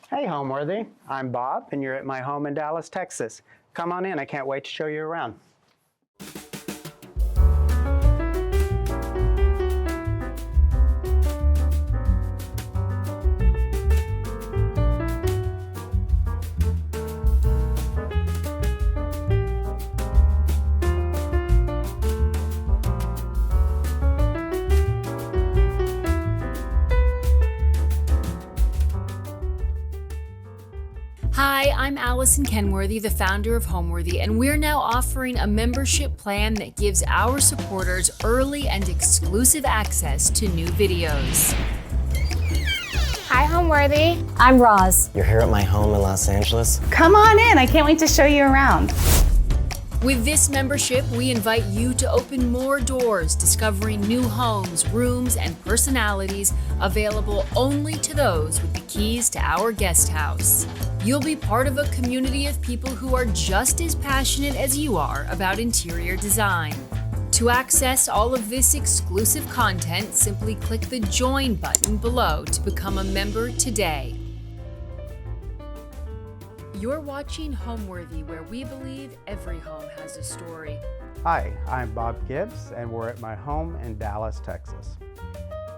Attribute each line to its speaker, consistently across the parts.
Speaker 1: Hey, Homeworthy. I'm Bob, and you're at my home in Dallas, Texas. Come on in. I can't wait to show you around.
Speaker 2: Hi, I'm Allison Kenworthy, the founder of Homeworthy, and we're now offering a membership plan that gives our supporters early and exclusive access to new videos.
Speaker 3: Hi, Homeworthy.
Speaker 4: I'm Roz.
Speaker 5: You're here at my home in Los Angeles?
Speaker 3: Come on in. I can't wait to show you around.
Speaker 2: With this membership, we invite you to open more doors, discovering new homes, rooms, and personalities available only to those with the keys to our guest house. You'll be part of a community of people who are just as passionate as you are about interior design. To access all of this exclusive content, simply click the Join button below to become a member today. You're watching Homeworthy, where we believe every home has a story.
Speaker 1: Hi, I'm Bob Gibbs, and we're at my home in Dallas, Texas.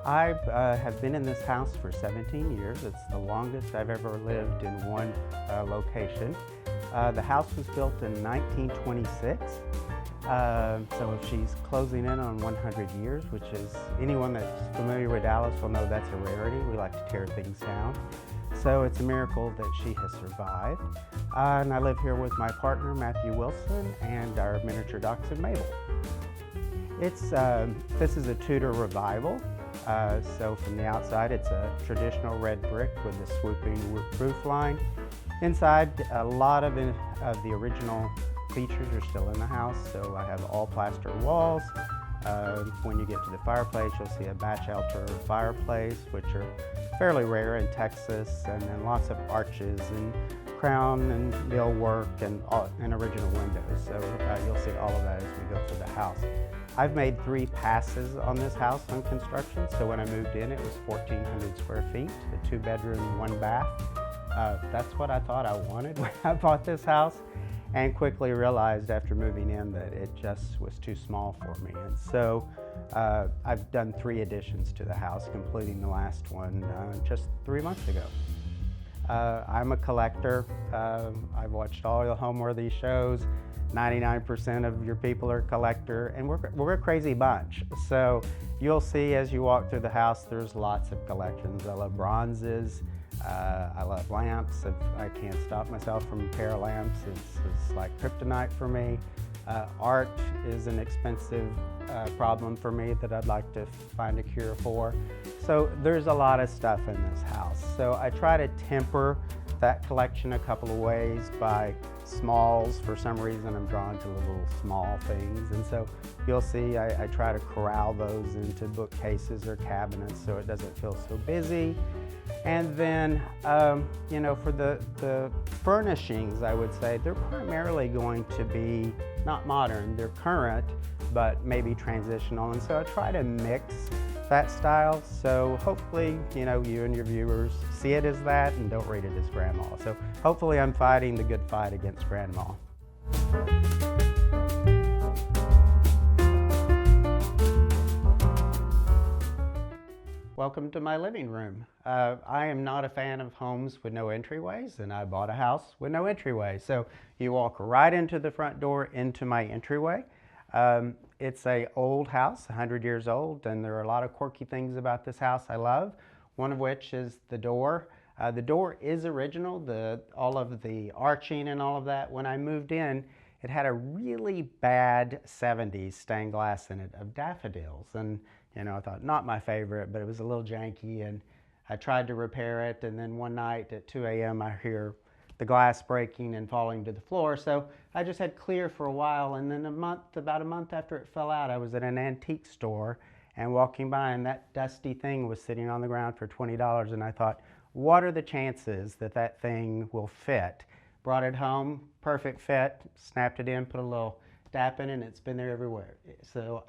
Speaker 1: I have been in this house for 17 years. It's the longest I've ever lived in one location. The house was built in 1926, so she's closing in on 100 years, which is, anyone that's familiar with Dallas will know that's a rarity. We like to tear things down. So it's a miracle that she has survived. And I live here with my partner, Matthew Wilson, and our miniature dachshund, Mabel. This is a Tudor Revival. So from the outside, it's a traditional red brick with a swooping roof line. Inside, a lot of the original features are still in the house. So I have all plaster walls. When you get to the fireplace, you'll see a bachelor fireplace, which are fairly rare in Texas, and then lots of arches and crown and millwork and original windows. So you'll see all of that as we go through the house. I've made 3 passes on this house on construction. So when I moved in, it was 1,400 square feet, a 2-bedroom, 1 bath. That's what I thought I wanted when I bought this house, and quickly realized after moving in that it just was too small for me. And so I've done 3 additions to the house, completing the last one just 3 months ago. I'm a collector. I've watched all the Homeworthy shows. 99% of your people are a collector, and we're a crazy bunch. So you'll see as you walk through the house, there's lots of collections. I love bronzes. I love lamps. I can't stop myself from a pair of lamps. It's like kryptonite for me. Art is an expensive problem for me that I'd like to find a cure for. So there's a lot of stuff in this house. So I try to temper that collection a couple of ways by smalls. For some reason, I'm drawn to little small things. And so you'll see I try to corral those into bookcases or cabinets so it doesn't feel so busy. And then, for the furnishings, I would say they're primarily going to be not modern, they're current, but maybe transitional. And so I try to mix that style. So hopefully, you and your viewers see it as that and don't read it as grandma. So hopefully I'm fighting the good fight against grandma. Welcome to my living room. I am not a fan of homes with no entryways, and I bought a house with no entryway. So you walk right into the front door into my entryway. It's an old house, 100 years old, and there are a lot of quirky things about this house I love, one of which is the door. The door is original, all of the arching and all of that. When I moved in, it had a really bad 70s stained glass in it of daffodils. And I thought, not my favorite, but it was a little janky, and I tried to repair it, and then one night at 2 a.m. I hear the glass breaking and falling to the floor. So I just had clear for a while, and then about a month after it fell out, I was at an antique store and walking by, and that dusty thing was sitting on the ground for $20, and I thought, what are the chances that that thing will fit? Brought it home, perfect fit, snapped it in, put a little DAP in, and it's been there everywhere. So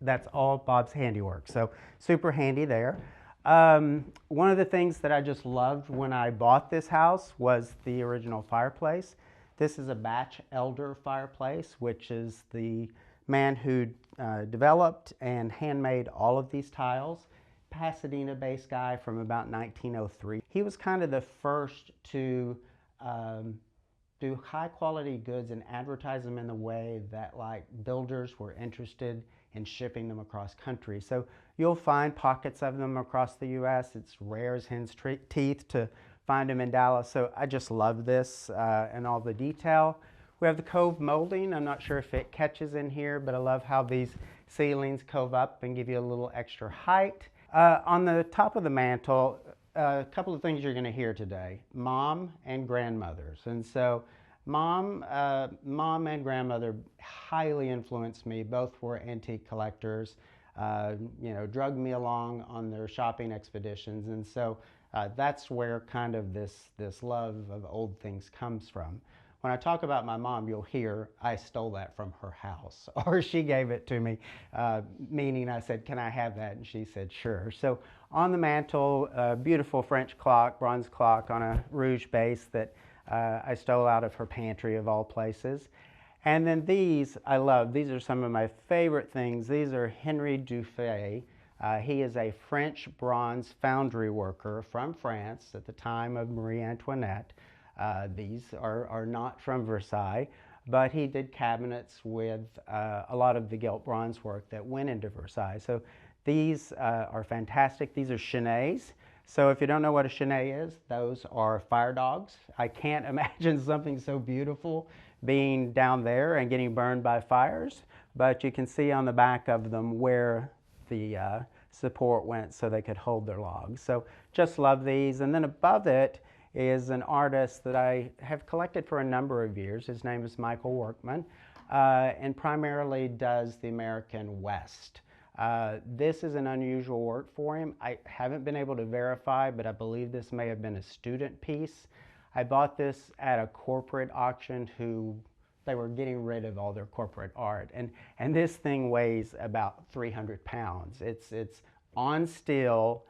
Speaker 1: that's all Bob's handiwork. So super handy there. One of the things that I just loved when I bought this house was the original fireplace. This is a Batch Elder fireplace, which is the man who developed and handmade all of these tiles. Pasadena-based guy from about 1903. He was kind of the first to do high quality goods and advertise them in a way that like builders were interested in shipping them across country. So you'll find pockets of them across the US. It's rare as hen's teeth to find them in Dallas. So I just love this and all the detail. We have the cove molding. I'm not sure if it catches in here, but I love how these ceilings cove up and give you a little extra height. On the top of the mantle, a couple of things you're going to hear today: mom and grandmothers. And so mom and grandmother highly influenced me. Both were antique collectors, drugged me along on their shopping expeditions. And so that's where kind of this love of old things comes from. When I talk about my mom, you'll hear I stole that from her house, or she gave it to me, meaning I said, can I have that? And she said, sure. So on the mantle, a beautiful French clock, bronze clock on a rouge base that I stole out of her pantry of all places. And then these, I love. These are some of my favorite things. These are Henry Dufay. He is a French bronze foundry worker from France at the time of Marie Antoinette. These are not from Versailles, but he did cabinets with a lot of the gilt bronze work that went into Versailles. So these are fantastic. These are chenets. So if you don't know what a chenet is, those are fire dogs. I can't imagine something so beautiful being down there and getting burned by fires, but you can see on the back of them where the support went so they could hold their logs. So just love these. And then above it is an artist that I have collected for a number of years. His name is Michael Workman, and primarily does the American West. This is an unusual work for him. I haven't been able to verify, but I believe this may have been a student piece. I bought this at a corporate auction they were getting rid of all their corporate art. And this thing weighs about 300 pounds. It's on steel.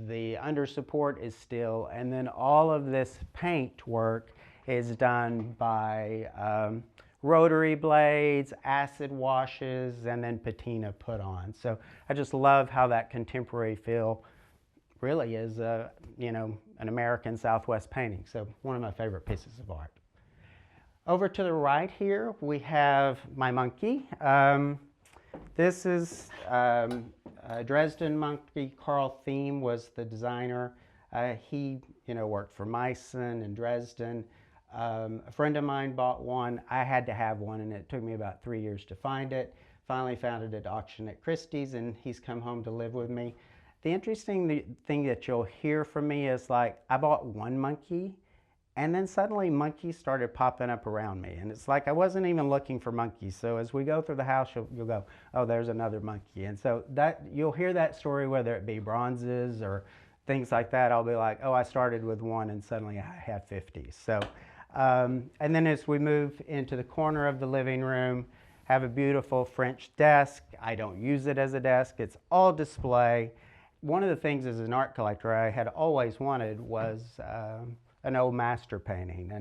Speaker 1: The under support is steel, and then all of this paint work is done by rotary blades, acid washes, and then patina put on. So I just love how that contemporary feel really is an American Southwest painting. So one of my favorite pieces of art. Over to the right here, we have my monkey. This is Dresden monkey. Carl Thiem was the designer. He, worked for Meissen and Dresden. A friend of mine bought one. I had to have one, and it took me about 3 years to find it. Finally found it at auction at Christie's, and he's come home to live with me. The interesting thing that you'll hear from me is like, I bought one monkey, and then suddenly monkeys started popping up around me. And it's like I wasn't even looking for monkeys. So as we go through the house, you'll go, oh, there's another monkey. And so you'll hear that story, whether it be bronzes or things like that. I'll be like, oh, I started with one and suddenly I had 50. So, and then as we move into the corner of the living room, have a beautiful French desk. I don't use it as a desk. It's all display. One of the things as an art collector I had always wanted was an old master painting,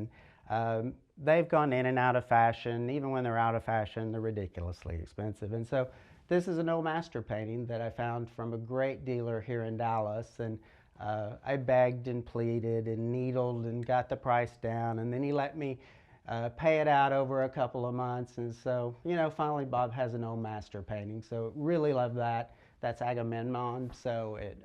Speaker 1: and they've gone in and out of fashion. Even when they're out of fashion, they're ridiculously expensive. And so this is an old master painting that I found from a great dealer here in Dallas, and I begged and pleaded and needled and got the price down, and then he let me pay it out over a couple of months. And so, finally Bob has an old master painting. So really love that. That's Agamemnon, so it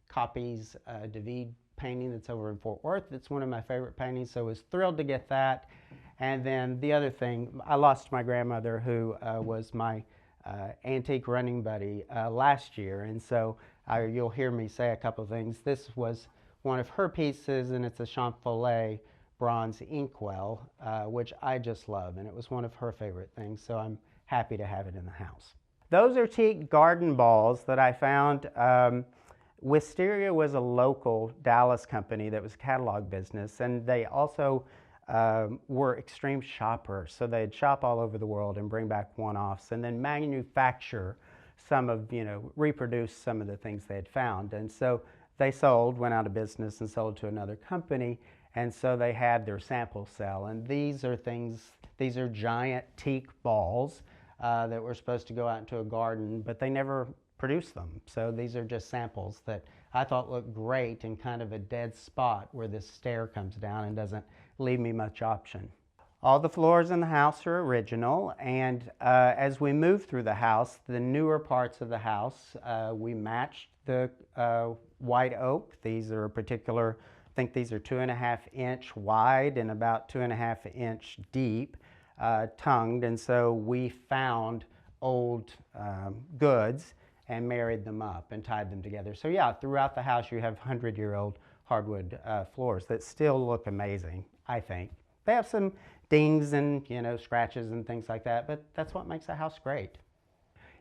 Speaker 1: copies David painting that's over in Fort Worth. It's one of my favorite paintings, so I was thrilled to get that. And then the other thing, I lost my grandmother, who was my antique running buddy last year, and so you'll hear me say a couple of things. This was one of her pieces, and it's a Champ-Follet bronze inkwell, which I just love, and it was one of her favorite things, so I'm happy to have it in the house. Those are teak garden balls that I found. Wisteria was a local Dallas company that was a catalog business, and they also were extreme shoppers. So they'd shop all over the world and bring back one-offs and then manufacture some of, reproduced some of the things they had found. And so they went out of business and sold to another company. And so they had their sample cell. And these are giant teak balls that were supposed to go out into a garden, but they never produced them. So these are just samples that I thought looked great in kind of a dead spot where this stair comes down and doesn't leave me much option. All the floors in the house are original, and as we move through the house, the newer parts of the house, we matched the white oak. These are I think these are 2.5-inch wide and about 2.5-inch deep, tongued, and so we found old goods and married them up and tied them together. So yeah, throughout the house you have 100-year-old hardwood floors that still look amazing, I think. They have some dings and scratches and things like that, but that's what makes a house great.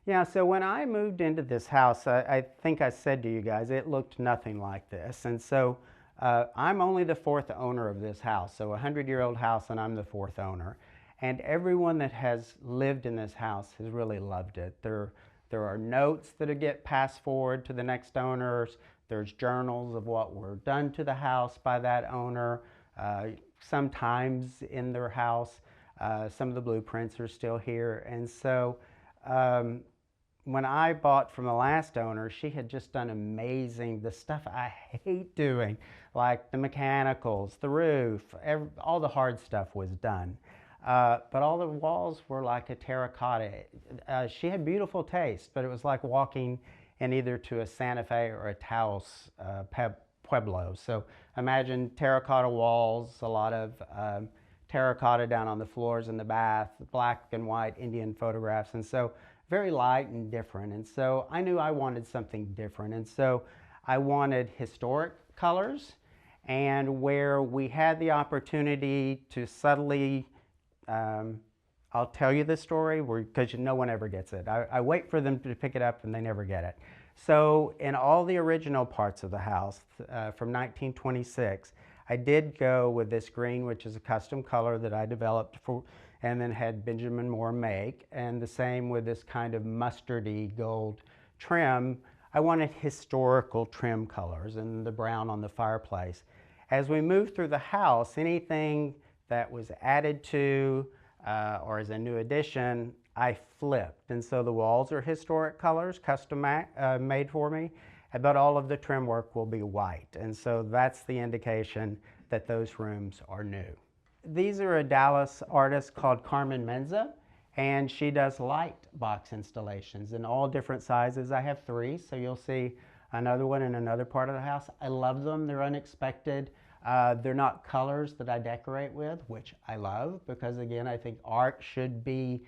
Speaker 1: Yeah, so when I moved into this house, I think I said to you guys, it looked nothing like this. And so I'm only the fourth owner of this house, so a 100-year-old house, and I'm the fourth owner. And everyone that has lived in this house has really loved it. There are notes that get passed forward to the next owners. There's journals of what were done to the house by that owner. Sometimes in their house, some of the blueprints are still here. And so when I bought from the last owner, she had just done the stuff I hate doing, like the mechanicals, the roof, all the hard stuff was done. But all the walls were like a terracotta. She had beautiful taste, but it was like walking in either to a Santa Fe or a Taos Pueblo. So imagine terracotta walls, a lot of terracotta down on the floors in the bath, black and white Indian photographs, and so very light and different. And so I knew I wanted something different, and so I wanted historic colors, and where we had the opportunity to subtly I'll tell you the story because no one ever gets it. I wait for them to pick it up and they never get it. So in all the original parts of the house from 1926, I did go with this green, which is a custom color that I developed and then had Benjamin Moore make, and the same with this kind of mustardy gold trim. I wanted historical trim colors and the brown on the fireplace. As we moved through the house, anything that was added to or as a new addition, I flipped. And so the walls are historic colors, custom made for me, but all of the trim work will be white. And so that's the indication that those rooms are new. These are a Dallas artist called Carmen Menza, and she does light box installations in all different sizes. I have 3, so you'll see another one in another part of the house. I love them. They're unexpected. They're not colors that I decorate with, which I love, because again, I think art should be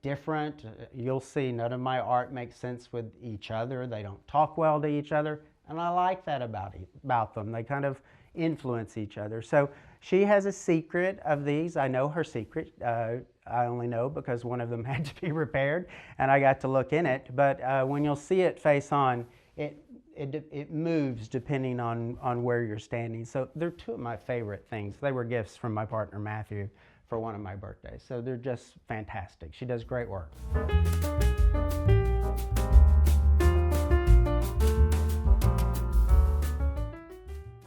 Speaker 1: different. You'll see none of my art makes sense with each other. They don't talk well to each other, and I like that about them. They kind of influence each other. So she has a secret of these. I know her secret. I only know because one of them had to be repaired, and I got to look in it. But when you'll see it face on, it moves depending on where you're standing. So they're 2 of my favorite things. They were gifts from my partner Matthew for one of my birthdays. So they're just fantastic. She does great work.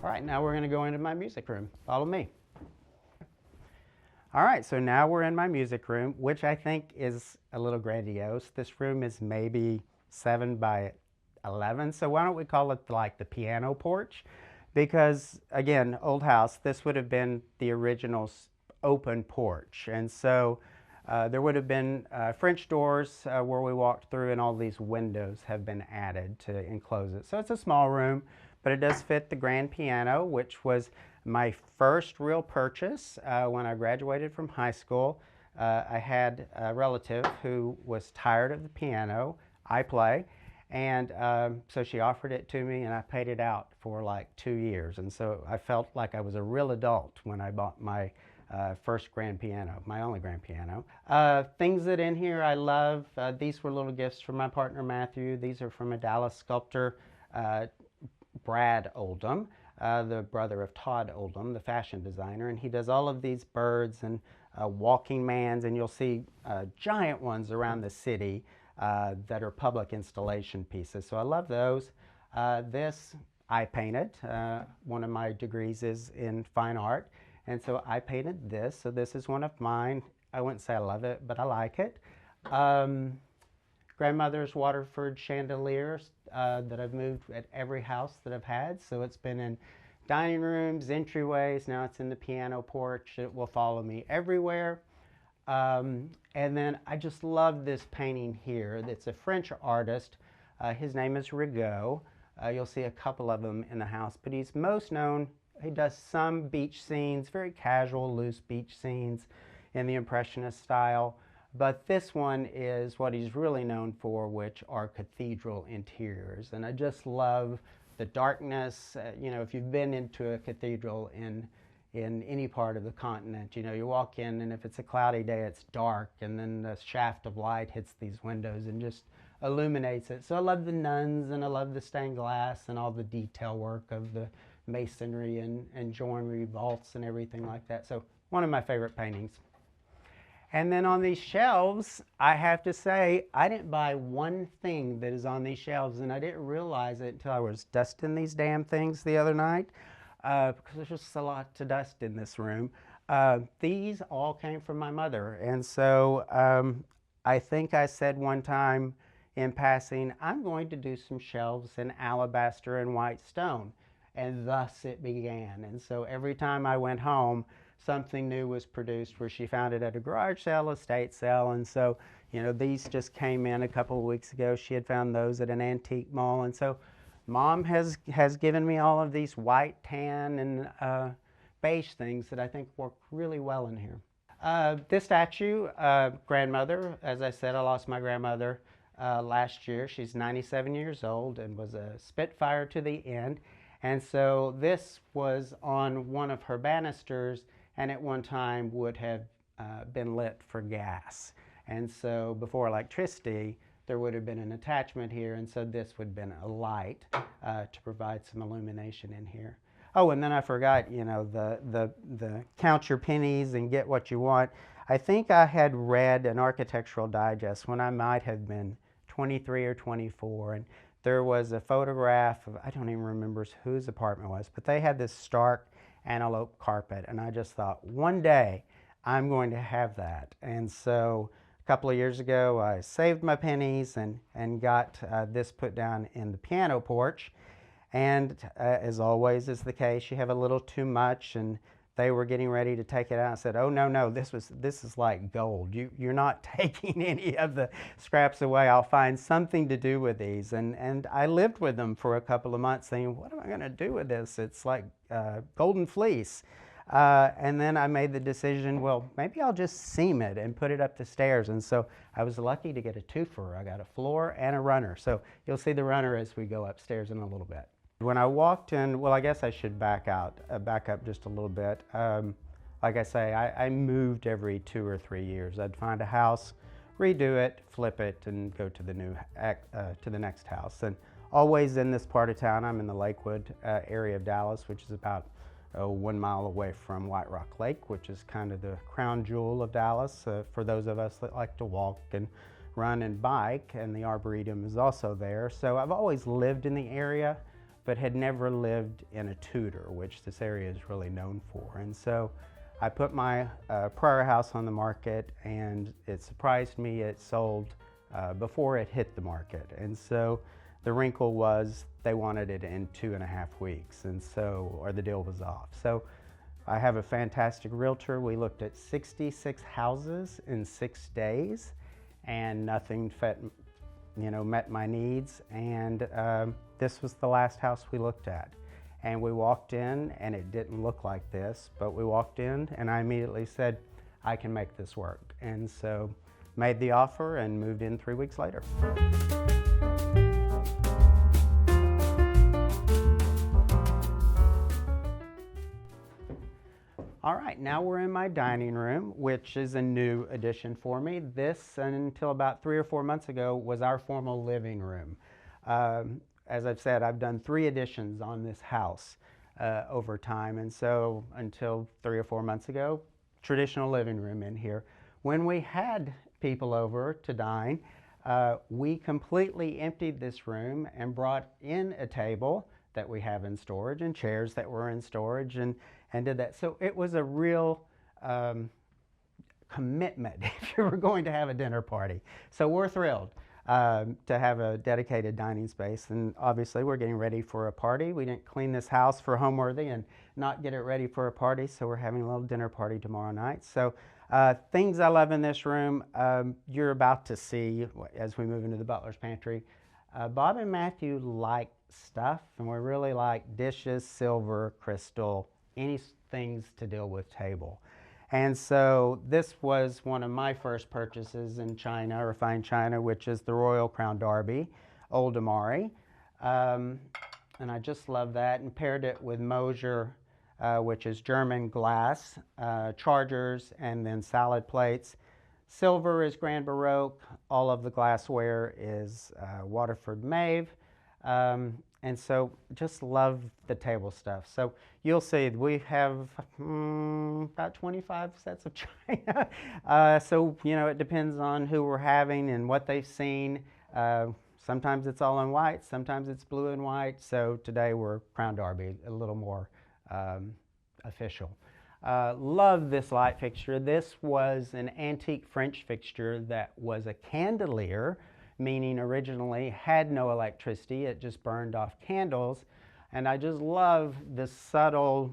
Speaker 1: All right, now we're going to go into my music room. Follow me. All right, so now we're in my music room, which I think is a little grandiose. This room is maybe 7 by 11, so why don't we call it like the piano porch? Because again, old house, this would have been the original open porch, and so there would have been French doors where we walked through, and all these windows have been added to enclose it. So it's a small room, but it does fit the grand piano, which was my first real purchase when I graduated from high school. I had a relative who was tired of the piano. I play. And so she offered it to me, and I paid it out for like 2 years. And so I felt like I was a real adult when I bought my first grand piano, my only grand piano. Things that in here I love, these were little gifts from my partner Matthew. These are from a Dallas sculptor, Brad Oldham, the brother of Todd Oldham, the fashion designer. And he does all of these birds and walking mans, and you'll see giant ones around the city. that are public installation pieces. So I love those. This I painted. One of my degrees is in fine art, and so I painted this. So this is one of mine. I wouldn't say I love it, but I like it. Grandmother's Waterford chandeliers that I've moved at every house that I've had. So it's been in dining rooms, entryways, now it's in the piano porch. It will follow me everywhere. And then I just love this painting here. It's a French artist. His name is Rigaud. You'll see a couple of them in the house, but he's most known, he does some beach scenes, very casual, loose beach scenes in the Impressionist style. But this one is what he's really known for, which are cathedral interiors. And I just love the darkness. You know, if you've been into a cathedral in any part of the continent, you know, you walk in and if it's a cloudy day, it's dark, and then the shaft of light hits these windows and just illuminates it. So I love the nuns, and I love the stained glass and all the detail work of the masonry and joinery vaults and everything like that. So one of my favorite paintings. And then on these shelves, I have to say, I didn't buy one thing that is on these shelves, and I didn't realize it until I was dusting these damn things the other night, because there's just a lot to dust in this room. These all came from my mother, and so I think I said one time in passing, I'm going to do some shelves in alabaster and white stone, and thus it began. And so every time I went home, something new was produced, where she found it at a garage sale, estate sale. And so, you know, these just came in a couple of weeks ago. She had found those at an antique mall. And so Mom has given me all of these white, tan, and beige things that I think work really well in here. This statue, grandmother, as I said, I lost my grandmother last year. She's 97 years old and was a Spitfire to the end. And so this was on one of her banisters, and at one time would have been lit for gas. And so before electricity, there would have been an attachment here, and so this would have been a light to provide some illumination in here. Oh, and then I forgot, you know, the count your pennies and get what you want. I think I had read an Architectural Digest when I might have been 23 or 24, and there was a photograph of, I don't even remember whose apartment it was, but they had this stark antelope carpet, and I just thought, one day I'm going to have that. And so a couple of years ago, I saved my pennies and got this put down in the piano porch. And as always is the case, you have a little too much, and they were getting ready to take it out. I said, oh, no, this is like gold. You're not taking any of the scraps away. I'll find something to do with these. And I lived with them for a couple of months thinking, what am I going to do with this? It's like golden fleece. And then I made the decision, well, maybe I'll just seam it and put it up the stairs. And so I was lucky to get a twofer. I got a floor and a runner. So you'll see the runner as we go upstairs in a little bit. When I walked in, well, I guess I should back up just a little bit. Like I say, I moved every 2 or 3 years. I'd find a house, redo it, flip it, and go to the next house. And always in this part of town. I'm in the Lakewood area of Dallas, which is about 1 mile away from White Rock Lake, which is kind of the crown jewel of Dallas for those of us that like to walk and run and bike. And the Arboretum is also there. So I've always lived in the area, but had never lived in a Tudor, which this area is really known for. And so I put my prior house on the market, and it surprised me, it sold before it hit the market. And so the wrinkle was they wanted it in 2.5 weeks, and so, or the deal was off. So I have a fantastic realtor. We looked at 66 houses in 6 days, and nothing met my needs. And this was the last house we looked at. And we walked in, and it didn't look like this, but we walked in, and I immediately said, I can make this work. And so made the offer and moved in 3 weeks later. All right, now we're in my dining room, which is a new addition for me. This, until about 3 or 4 months ago, was our formal living room. As I've said, I've done 3 additions on this house over time, and so until 3 or 4 months ago, traditional living room in here. When we had people over to dine, We completely emptied this room and brought in a table that we have in storage and chairs that were in storage and did that. So it was a real commitment if you were going to have a dinner party. So we're thrilled to have a dedicated dining space, and obviously we're getting ready for a party. We didn't clean this house for Homeworthy and not get it ready for a party, so we're having a little dinner party tomorrow night. So things I love in this room, you're about to see as we move into the butler's pantry. Bob and Matthew like stuff, and we really like dishes, silver, crystal, any things to deal with table. And so this was one of my first purchases in China, refined China, which is the Royal Crown Derby, Old Amari. And I just love that, and paired it with Mosier, which is German glass, chargers, and then salad plates. Silver is Grand Baroque. All of the glassware is Waterford Mave. And so just love the table stuff. So you'll see we have about 25 sets of china. So, you know, it depends on who we're having and what they've seen. Sometimes it's all in white, sometimes it's blue and white. So today we're Crown Derby, a little more official. Love this light fixture. This was an antique French fixture that was a candelier, meaning originally had no electricity. It just burned off candles. And I just love the subtle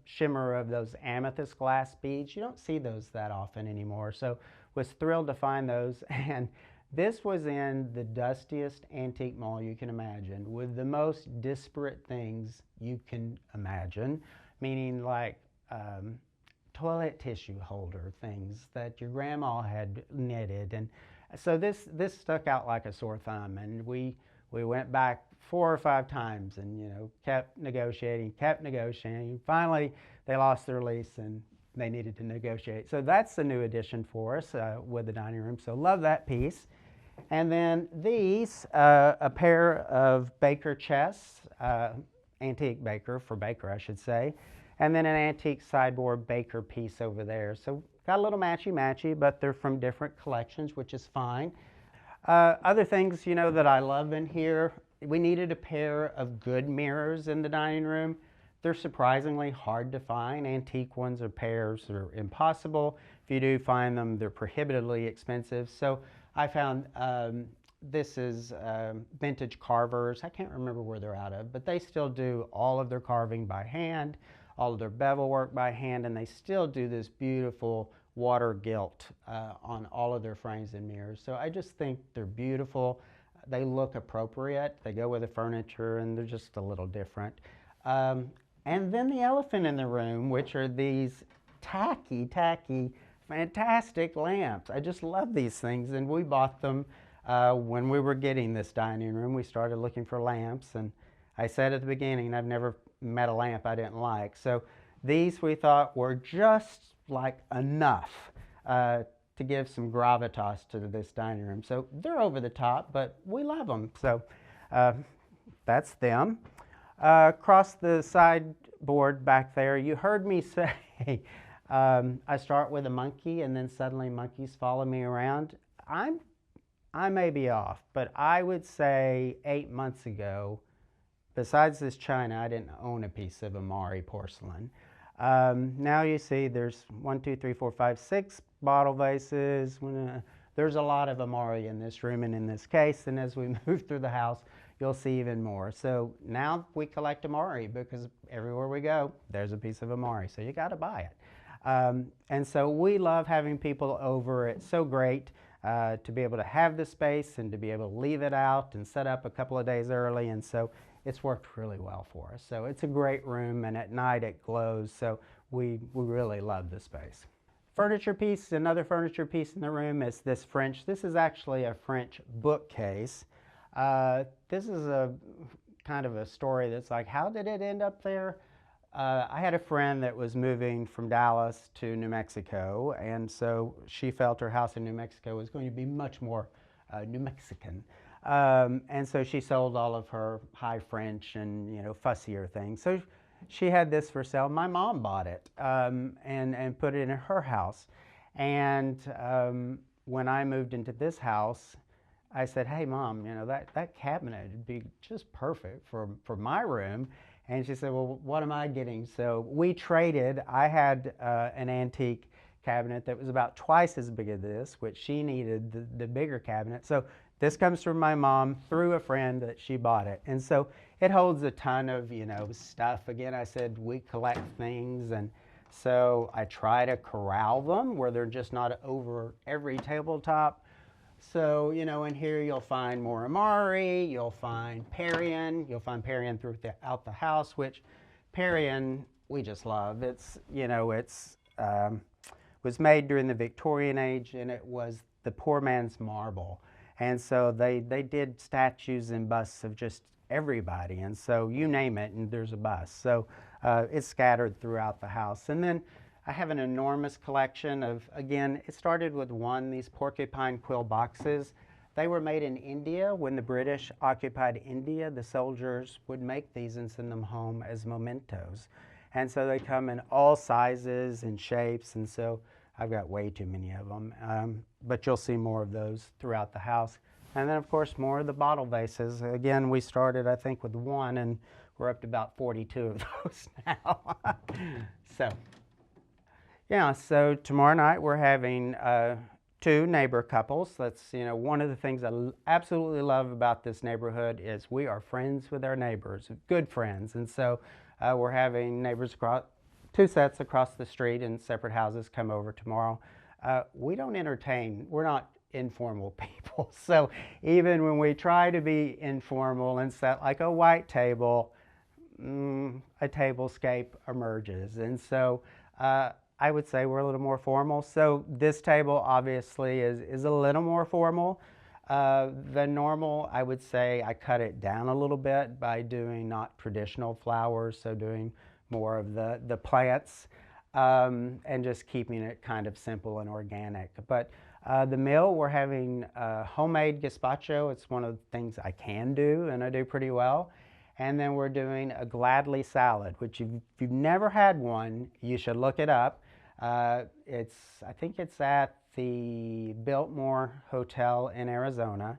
Speaker 1: shimmer of those amethyst glass beads. You don't see those that often anymore. So was thrilled to find those. And this was in the dustiest antique mall you can imagine, with the most disparate things you can imagine, meaning like toilet tissue holder things that your grandma had knitted. And so this stuck out like a sore thumb, and we went back 4 or 5 times and, you know, kept negotiating. Finally, they lost their lease and they needed to negotiate. So that's a new addition for us with the dining room. So love that piece. And then these, a pair of Baker chests, antique Baker, for Baker I should say, and then an antique sideboard Baker piece over there. So got a little matchy-matchy, but they're from different collections, which is fine. Other things, you know, that I love in here, we needed a pair of good mirrors in the dining room. They're surprisingly hard to find. Antique ones or pairs are impossible. If you do find them, they're prohibitively expensive. So I found this is Vintage Carvers. I can't remember where they're out of, but they still do all of their carving by hand, all of their bevel work by hand, and they still do this beautiful water gilt on all of their frames and mirrors. So I just think they're beautiful. They look appropriate. They go with the furniture, and they're just a little different. And then the elephant in the room, which are these tacky, fantastic lamps. I just love these things, and we bought them when we were getting this dining room. We started looking for lamps, and I said at the beginning, I've never met a lamp I didn't like. So these we thought were just like enough to give some gravitas to this dining room. So they're over the top, but we love them. So that's them. Across the sideboard back there, you heard me say I start with a monkey and then suddenly monkeys follow me around. I may be off, but I would say 8 months ago, besides this china, I didn't own a piece of Amari porcelain. Now you see there's 1, 2, 3, 4, 5, 6 bottle vases. There's a lot of Amari in this room and in this case, and as we move through the house, you'll see even more. So now we collect Amari because everywhere we go, there's a piece of Amari, so you got to buy it. And so we love having people over. It's so great to be able to have the space and to be able to leave it out and set up a couple of days early, and so it's worked really well for us. So it's a great room, and at night it glows, so we really love the space. Furniture piece, another furniture piece in the room is this French. This is actually a French bookcase. This is a kind of a story that's like, how did it end up there? I had a friend that was moving from Dallas to New Mexico, and so she felt her house in New Mexico was going to be much more New Mexican. And so she sold all of her high French and, you know, fussier things. So she had this for sale. My mom bought it and put it in her house. And when I moved into this house, I said, hey Mom, you know, that cabinet would be just perfect for my room. And she said, well, what am I getting? So we traded. I had an antique cabinet that was about twice as big as this, which she needed the bigger cabinet. So this comes from my mom through a friend that she bought it. And so it holds a ton of, you know, stuff. Again, I said we collect things, and so I try to corral them where they're just not over every tabletop. So, you know, in here you'll find more Amari, you'll find Perrier, throughout the house, which Perrier we just love. It's, you know, was made during the Victorian age, and it was the poor man's marble. And so they did statues and busts of just everybody. And so you name it and there's a bust. So it's scattered throughout the house. And then I have an enormous collection of, again, it started with these porcupine quill boxes. They were made in India. When the British occupied India, the soldiers would make these and send them home as mementos. And so they come in all sizes and shapes, and so I've got way too many of them. But you'll see more of those throughout the house. And then, of course, more of the bottle vases. Again, we started, I think, with one, and we're up to about 42 of those now. So. Yeah, so tomorrow night we're having 2 neighbor couples. That's, you know, one of the things I absolutely love about this neighborhood is we are friends with our neighbors, good friends. And so we're having neighbors 2 sets across the street in separate houses come over tomorrow. We don't entertain, we're not informal people. So even when we try to be informal and set like a white table, a tablescape emerges. And so I would say we're a little more formal. So this table obviously is a little more formal. The normal, I would say I cut it down a little bit by doing not traditional flowers, so doing more of the plants and just keeping it kind of simple and organic. But the meal, we're having homemade gazpacho. It's one of the things I can do and I do pretty well. And then we're doing a Gladly salad, which if you've never had one, you should look it up. I think it's at the Biltmore Hotel in Arizona,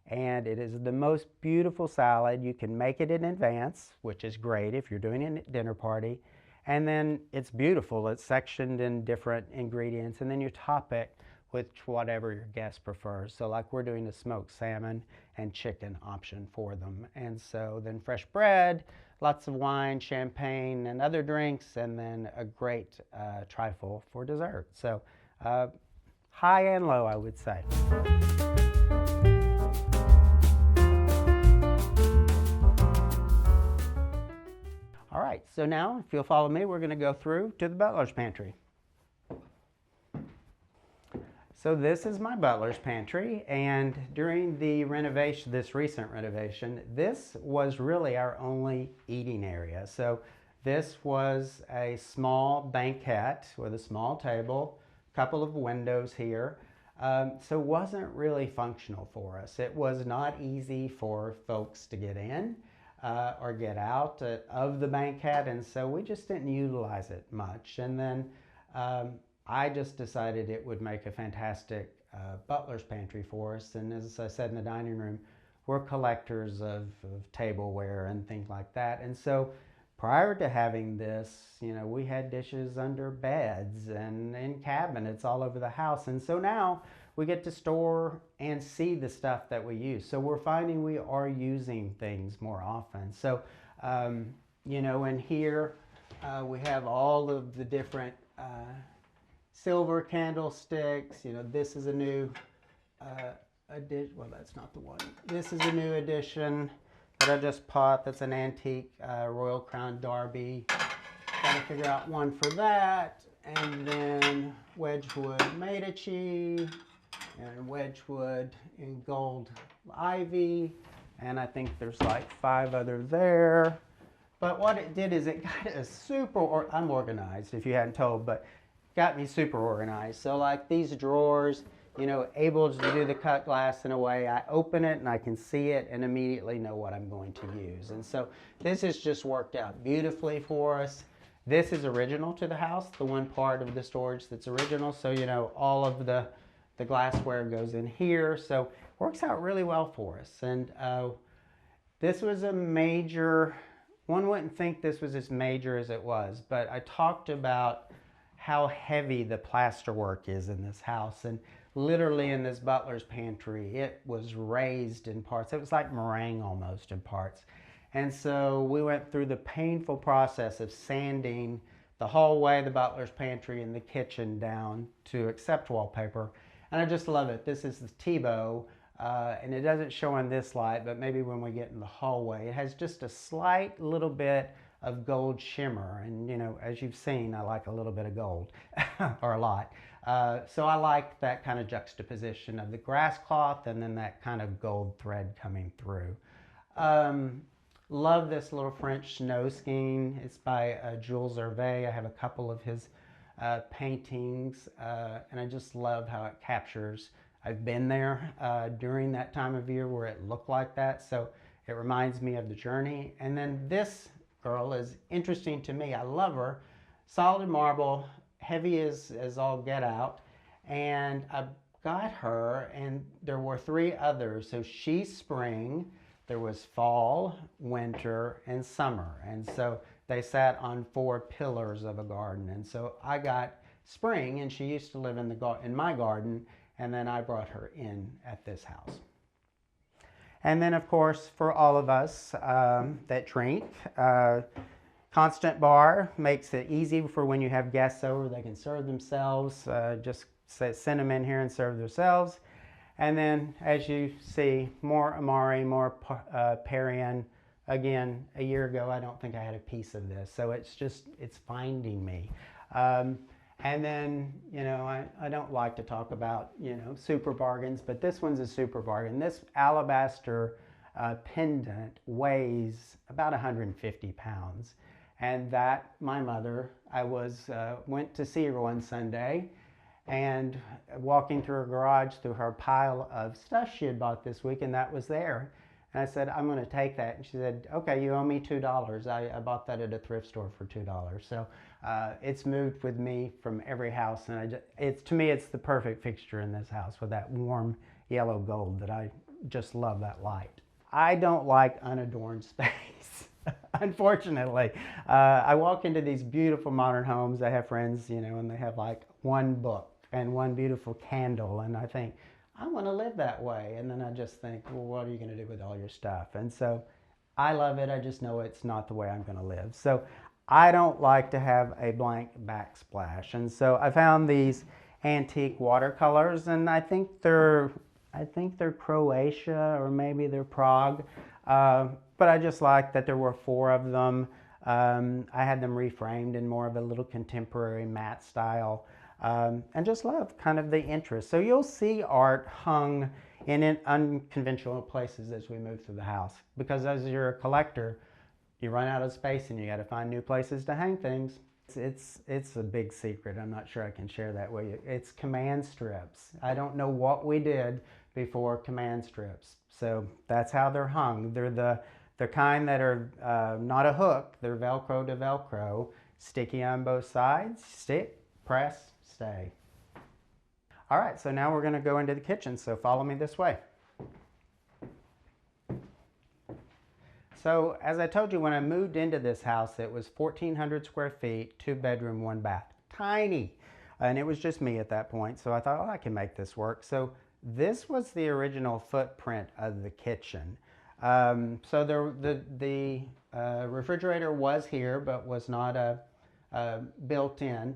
Speaker 1: and it is the most beautiful salad. You can make it in advance, which is great if you're doing a dinner party. And then it's beautiful. It's sectioned in different ingredients, and then you top it with whatever your guest prefers. So like we're doing a smoked salmon and chicken option for them. And so then fresh bread, lots of wine, champagne, and other drinks, and then a great trifle for dessert. So high and low, I would say. All right, so now if you'll follow me, we're gonna go through to the butler's pantry. So this is my butler's pantry, and during the renovation, this recent renovation, this was really our only eating area. So this was a small banquette with a small table, a couple of windows here. So it wasn't really functional for us. It was not easy for folks to get in or get out of the banquette, and so we just didn't utilize it much. And then I just decided it would make a fantastic butler's pantry for us. And as I said in the dining room, we're collectors of tableware and things like that. And so prior to having this, you know, we had dishes under beds and in cabinets all over the house. And so now we get to store and see the stuff that we use. So we're finding we are using things more often. So, you know, in here we have all of the different silver candlesticks. You know, this is a new addition. Well, that's not the one. This is a new addition that I just bought. That's an antique Royal Crown Derby. Got to figure out one for that. And then Wedgwood Medici and Wedgwood in gold ivy. And I think there's like 5 other there. But what it did is it got us super unorganized, if you hadn't told, but got me super organized. So like these drawers, you know, able to do the cut glass in a way, I open it and I can see it and immediately know what I'm going to use. And so this has just worked out beautifully for us. This is original to the house, the one part of the storage that's original. So, you know, all of the The glassware goes in here, so works out really well for us. And this was a major, one wouldn't think this was as major as it was, but I talked about how heavy the plasterwork is in this house. And literally in this butler's pantry, it was raised in parts. It was like meringue almost in parts. And so we went through the painful process of sanding the hallway, the butler's pantry, and the kitchen down to accept wallpaper. And I just love it. This is the Tebow, and it doesn't show in this light, but maybe when we get in the hallway, it has just a slight little bit of gold shimmer. And you know, as you've seen, I like a little bit of gold, or a lot. So I like that kind of juxtaposition of the grass cloth and then that kind of gold thread coming through. Love this little French snow skiing. It's by Jules Hervé. I have a couple of his paintings, and I just love how it captures. I've been there during that time of year where it looked like that, so it reminds me of the journey. And then this girl is interesting to me. I love her. Solid marble, heavy as all get out, and I got her, and there were 3 others. So she's spring, there was fall, winter, and summer. And so they sat on 4 pillars of a garden. And so I got spring, and she used to live in my garden, and then I brought her in at this house. And then, of course, for all of us that drink, constant bar makes it easy for when you have guests over. They can serve themselves. Just send them in here and serve themselves. And then, as you see, more Amari, more Perrier. Again, a year ago, I don't think I had a piece of this. So it's finding me. And then, you know, I don't like to talk about, you know, super bargains, but this one's a super bargain. This alabaster pendant weighs about 150 pounds. And that, my mother, I went to see her one Sunday, and walking through her garage through her pile of stuff she had bought this week, and that was there. And I said, I'm going to take that. And she said, okay, you owe me $2. I bought that at a thrift store for $2. So it's moved with me from every house, and to me, it's the perfect fixture in this house with that warm yellow gold that I just love that light. I don't like unadorned space. Unfortunately, I walk into these beautiful modern homes. I have friends, you know, and they have like one book and one beautiful candle, and I think, I want to live that way. And then I just think, well, what are you going to do with all your stuff? And so I love it. I just know it's not the way I'm going to live. So I don't like to have a blank backsplash. And so I found these antique watercolors, and I think they're Croatia, or maybe they're Prague. But I just like that there were 4 of them. I had them reframed in more of a little contemporary matte style. And just love kind of the interest. So you'll see art hung in unconventional places as we move through the house. Because as you're a collector, you run out of space and you got to find new places to hang things. It's a big secret. I'm not sure I can share that with you. It's command strips. I don't know what we did before command strips. So that's how they're hung. They're the kind that are not a hook. They're Velcro to Velcro, sticky on both sides, stick, press, stay. All right, so now we're going to go into the kitchen, so follow me this way. So as I told you, when I moved into this house, it was 1,400 square feet, 2 bedroom, 1 bath. Tiny. And it was just me at that point, so I thought, oh, I can make this work. So this was the original footprint of the kitchen. So the refrigerator was here, but was not built in.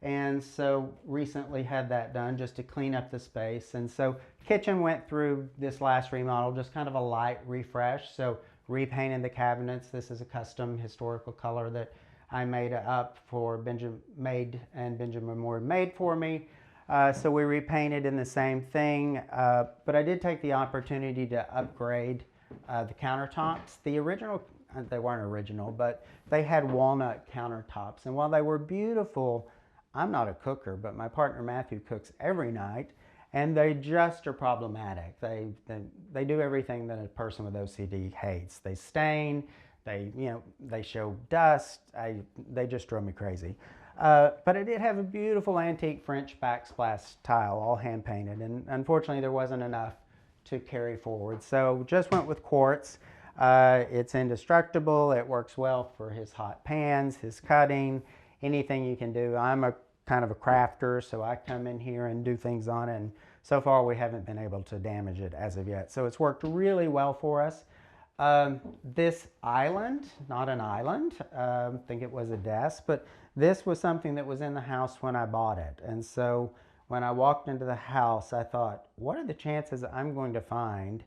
Speaker 1: And so recently had that done just to clean up the space. And so kitchen went through this last remodel, just kind of a light refresh. So repainted the cabinets. This is a custom historical color that I made up for Benjamin Moore made for me. So we repainted in the same thing. But I did take the opportunity to upgrade the countertops. The original, they weren't original, but they had walnut countertops. And while they were beautiful, I'm not a cooker, but my partner Matthew cooks every night, and they just are problematic. They do everything that a person with OCD hates. They stain, They show dust. They just drove me crazy. But it did have a beautiful antique French backsplash tile, all hand painted, and unfortunately there wasn't enough to carry forward. So just went with quartz. It's indestructible. It works well for his hot pans, his cutting, anything you can do. I'm a kind of a crafter, so I come in here and do things on it, and so far we haven't been able to damage it as of yet. So it's worked really well for us. This island, not an island, I think it was a desk, but this was something that was in the house when I bought it. And so when I walked into the house, I thought, what are the chances I'm going to find?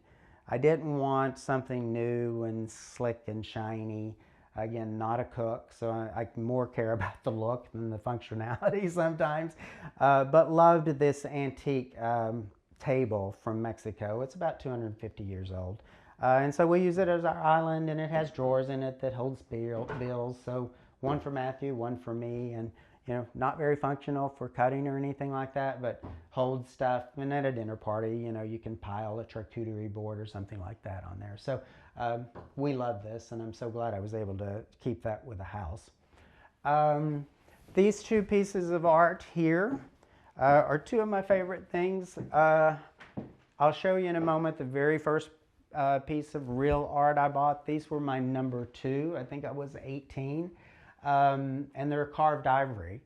Speaker 1: I didn't want something new and slick and shiny. Again, not a cook, so I more care about the look than the functionality sometimes. But loved this antique table from Mexico. It's about 250 years old. And so we use it as our island, and it has drawers in it that holds bills. So one for Matthew, one for me, and not very functional for cutting or anything like that, but holds stuff. And at a dinner party, you can pile a charcuterie board or something like that on there. So we love this, and I'm so glad I was able to keep that with the house. These two pieces of art here are two of my favorite things. I'll show you in a moment the very first piece of real art I bought. These were my number 2. I think I was 18. And they're carved ivory.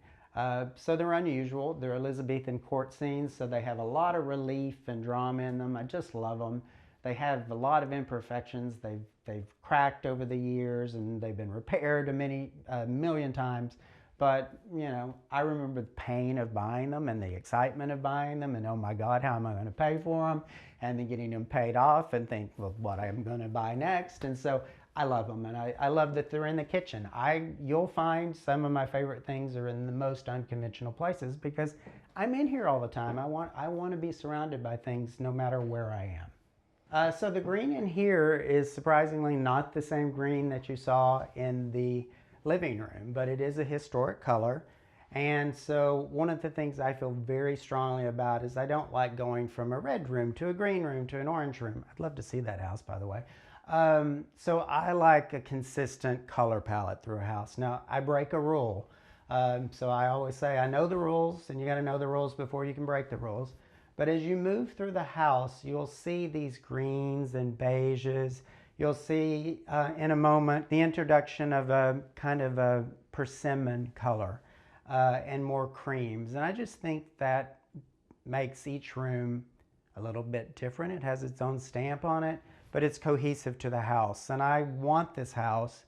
Speaker 1: So they're unusual. They're Elizabethan court scenes, so they have a lot of relief and drama in them. I just love them. They have a lot of imperfections. They've cracked over the years, and they've been repaired a million times. But, I remember the pain of buying them and the excitement of buying them, and oh my God, how am I going to pay for them? And then getting them paid off and think, well, what I'm going to buy next. And so I love them, and I love that they're in the kitchen. You'll find some of my favorite things are in the most unconventional places because I'm in here all the time. I want to be surrounded by things no matter where I am. So the green in here is surprisingly not the same green that you saw in the living room, but it is a historic color. And so one of the things I feel very strongly about is I don't like going from a red room to a green room to an orange room. I'd love to see that house, by the way. So I like a consistent color palette through a house. Now, I break a rule. So I always say, I know the rules, and you got to know the rules before you can break the rules. But as you move through the house, you'll see these greens and beiges. You'll see in a moment the introduction of a kind of a persimmon color and more creams. And I just think that makes each room a little bit different. It has its own stamp on it, but it's cohesive to the house. And I want this house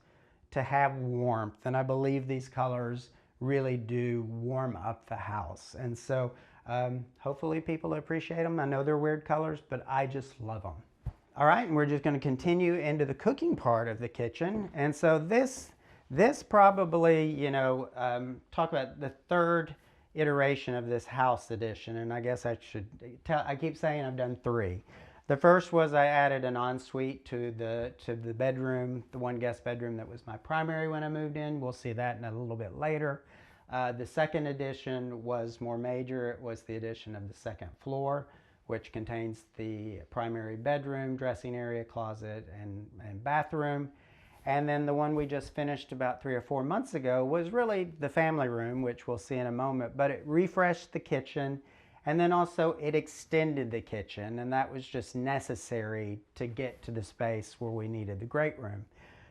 Speaker 1: to have warmth, and I believe these colors really do warm up the house. And so hopefully people appreciate them. I know they're weird colors, but I just love them. All right, and we're just going to continue into the cooking part of the kitchen. And so this probably, talk about the third iteration of this house edition. And I guess I keep saying I've done 3. The first was I added an ensuite to the bedroom, the one guest bedroom that was my primary when I moved in. We'll see that in a little bit later. The second edition was more major. It was the addition of the second floor, which contains the primary bedroom, dressing area, closet, and bathroom. And then the one we just finished about 3 or 4 months ago was really the family room, which we'll see in a moment, but it refreshed the kitchen, and then also it extended the kitchen, and that was just necessary to get to the space where we needed the great room.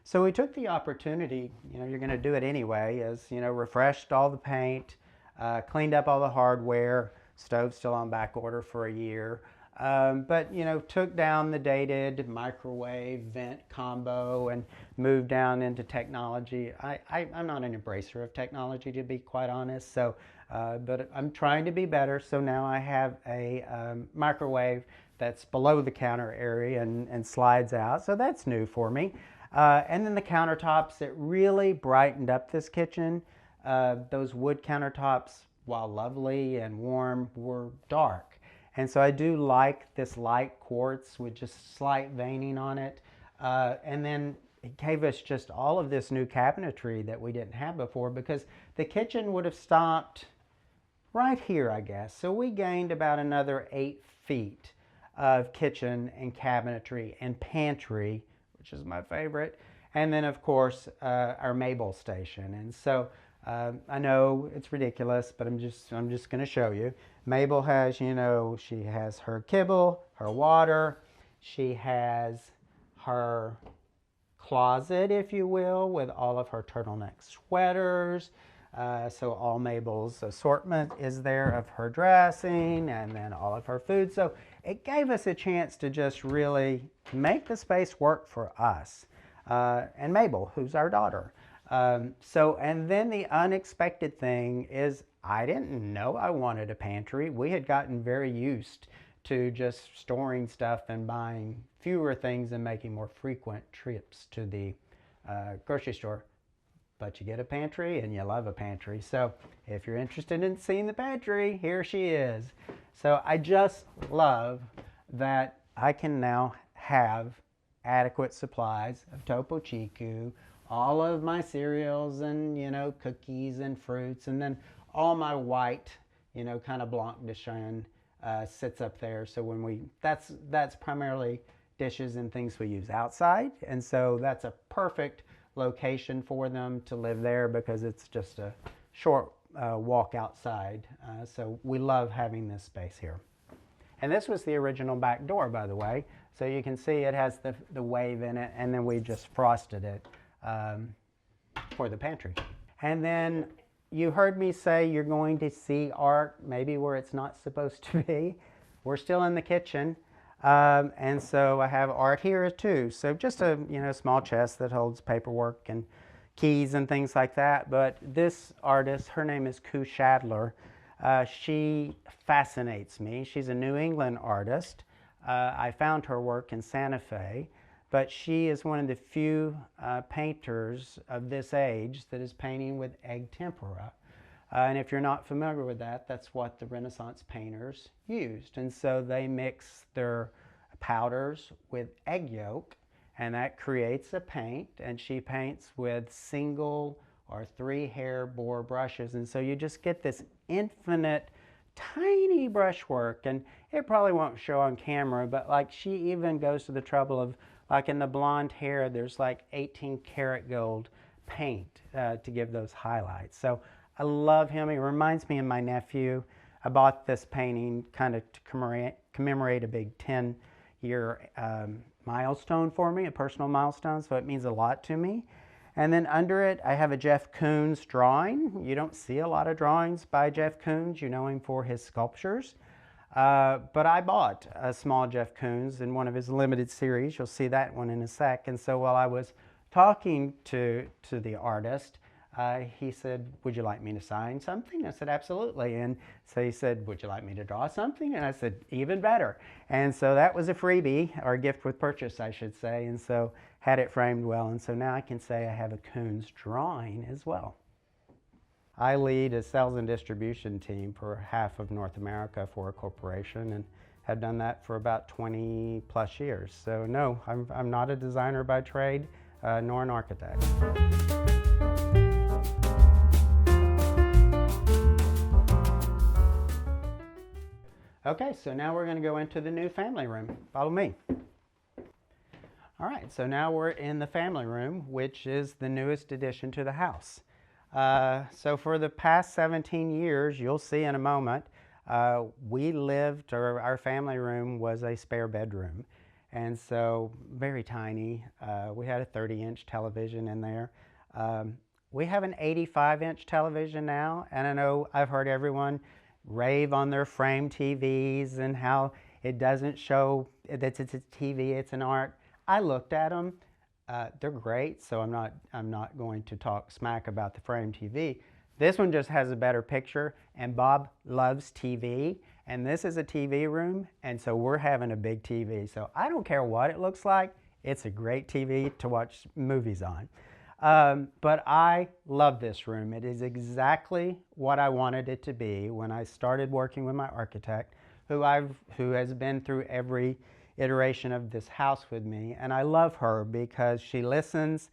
Speaker 1: So we took the opportunity, you're going to do it anyway, refreshed all the paint, cleaned up all the hardware. Stove's still on back order for a year. But took down the dated microwave vent combo and moved down into technology. I'm not an embracer of technology, to be quite honest. So, but I'm trying to be better. So now I have a microwave that's below the counter area and slides out. So that's new for me. And then the countertops, it really brightened up this kitchen. Those wood countertops, while lovely and warm, were dark. And so I do like this light quartz with just slight veining on it. And then it gave us just all of this new cabinetry that we didn't have before, because the kitchen would have stopped right here, I guess. So we gained about another 8 feet of kitchen and cabinetry and pantry, which is my favorite. And then of course our Mabel station. And so I know it's ridiculous, but I'm just going to show you. Mabel has, you know, she has her kibble, her water, she has her closet, if you will, with all of her turtleneck sweaters. So all Mabel's assortment is there of her dressing and then all of her food. So it gave us a chance to just really make the space work for us. And Mabel, who's our daughter. And then the unexpected thing is I didn't know I wanted a pantry. We had gotten very used to just storing stuff and buying fewer things and making more frequent trips to the grocery store. But you get a pantry and you love a pantry. So if you're interested in seeing the pantry, here she is. So I just love that I can now have adequate supplies of Topo Chico, all of my cereals and, you know, cookies and fruits, and then all my white, you know, kind of blanc de chien sits up there. So when that's primarily dishes and things we use outside, and so that's a perfect location for them to live there because it's just a short walk outside. So we love having this space here. And this was the original back door, by the way. So you can see it has the wave in it, and then we just frosted it for the pantry. And then you heard me say you're going to see art maybe where it's not supposed to be. We're still in the kitchen. And so I have art here too. So just a small chest that holds paperwork and keys and things like that. But this artist, her name is Koo Shadler. She fascinates me. She's a New England artist. I found her work in Santa Fe, but she is one of the few painters of this age that is painting with egg tempera. And if you're not familiar with that, that's what the Renaissance painters used. And so they mix their powders with egg yolk, and that creates a paint, and she paints with single or 3 hair bore brushes. And so you just get this infinite tiny brushwork, and it probably won't show on camera, but like she even goes to the trouble of, like in the blonde hair, there's like 18 karat gold paint to give those highlights. So I love him. He reminds me of my nephew. I bought this painting kind of to commemorate a big 10-year milestone for me, a personal milestone, so it means a lot to me. And then under it, I have a Jeff Koons drawing. You don't see a lot of drawings by Jeff Koons. You know him for his sculptures. But I bought a small Jeff Koons in one of his limited series. You'll see that one in a sec. And so while I was talking to the artist, he said, "Would you like me to sign something?" I said, "Absolutely." And so he said, "Would you like me to draw something?" And I said, "Even better." And so that was a freebie, or a gift with purchase, I should say. And so had it framed well. And so now I can say I have a Koons drawing as well. I lead a sales and distribution team for half of North America for a corporation, and have done that for about 20 plus years. So no, I'm not a designer by trade, nor an architect. Okay, so now we're going to go into the new family room. Follow me. All right, so now we're in the family room, which is the newest addition to the house. So for the past 17 years, you'll see in a moment, we lived, or our family room was a spare bedroom. And so very tiny. We had a 30-inch television in there. We have an 85-inch television now, and I know I've heard everyone rave on their frame TVs and how it doesn't show that it's a TV, it's an art. I looked at them. They're great, so I'm not going to talk smack about the frame TV. This one just has a better picture, and Bob loves TV, and this is a TV room, and so we're having a big TV. So I don't care what it looks like. It's a great TV to watch movies on. But I love this room. It is exactly what I wanted it to be when I started working with my architect, who has been through every iteration of this house with me. And I love her because she listens.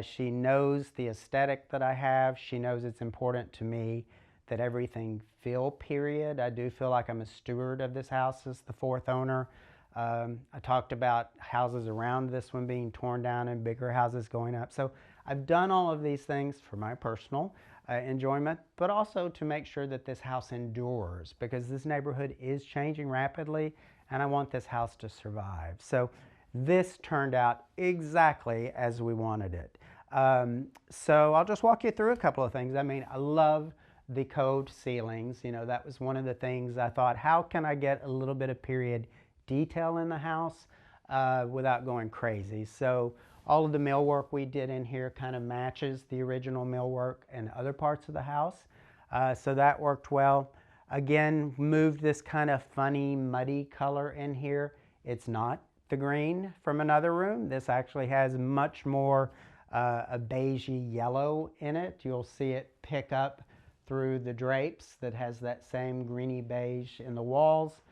Speaker 1: She knows the aesthetic that I have. She knows it's important to me that everything feel period. I do feel like I'm a steward of this house as the 4th owner. I talked about houses around this one being torn down and bigger houses going up. So I've done all of these things for my personal enjoyment, but also to make sure that this house endures, because this neighborhood is changing rapidly and I want this house to survive. So this turned out exactly as we wanted it. So I'll just walk you through a couple of things. I mean, I love the coved ceilings. You know, that was one of the things I thought, how can I get a little bit of period detail in the house without going crazy? So all of the millwork we did in here kind of matches the original millwork in other parts of the house. So that worked well. Again, moved this kind of funny muddy color in here. It's not the green from another room. This actually has much more a beigey yellow in it. You'll see it pick up through the drapes that has that same greeny beige in the walls.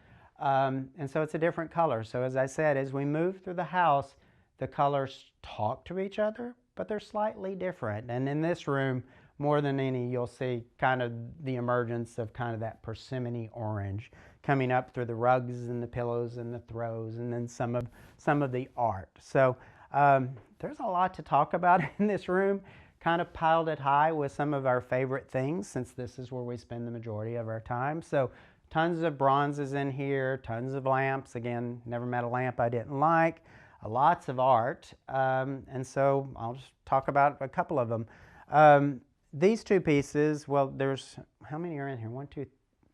Speaker 1: And so it's a different color. So as I said, as we move through the house, the colors talk to each other, but they're slightly different. And in this room, more than any, you'll see kind of the emergence of kind of that persimmon orange coming up through the rugs and the pillows and the throws, and then some of the art. So there's a lot to talk about in this room. Kind of piled it high with some of our favorite things, since this is where we spend the majority of our time. So tons of bronzes in here, tons of lamps. Again, never met a lamp I didn't like. Lots of art, and so I'll just talk about a couple of them. These two pieces, well, there's, how many are in here? 1, 2,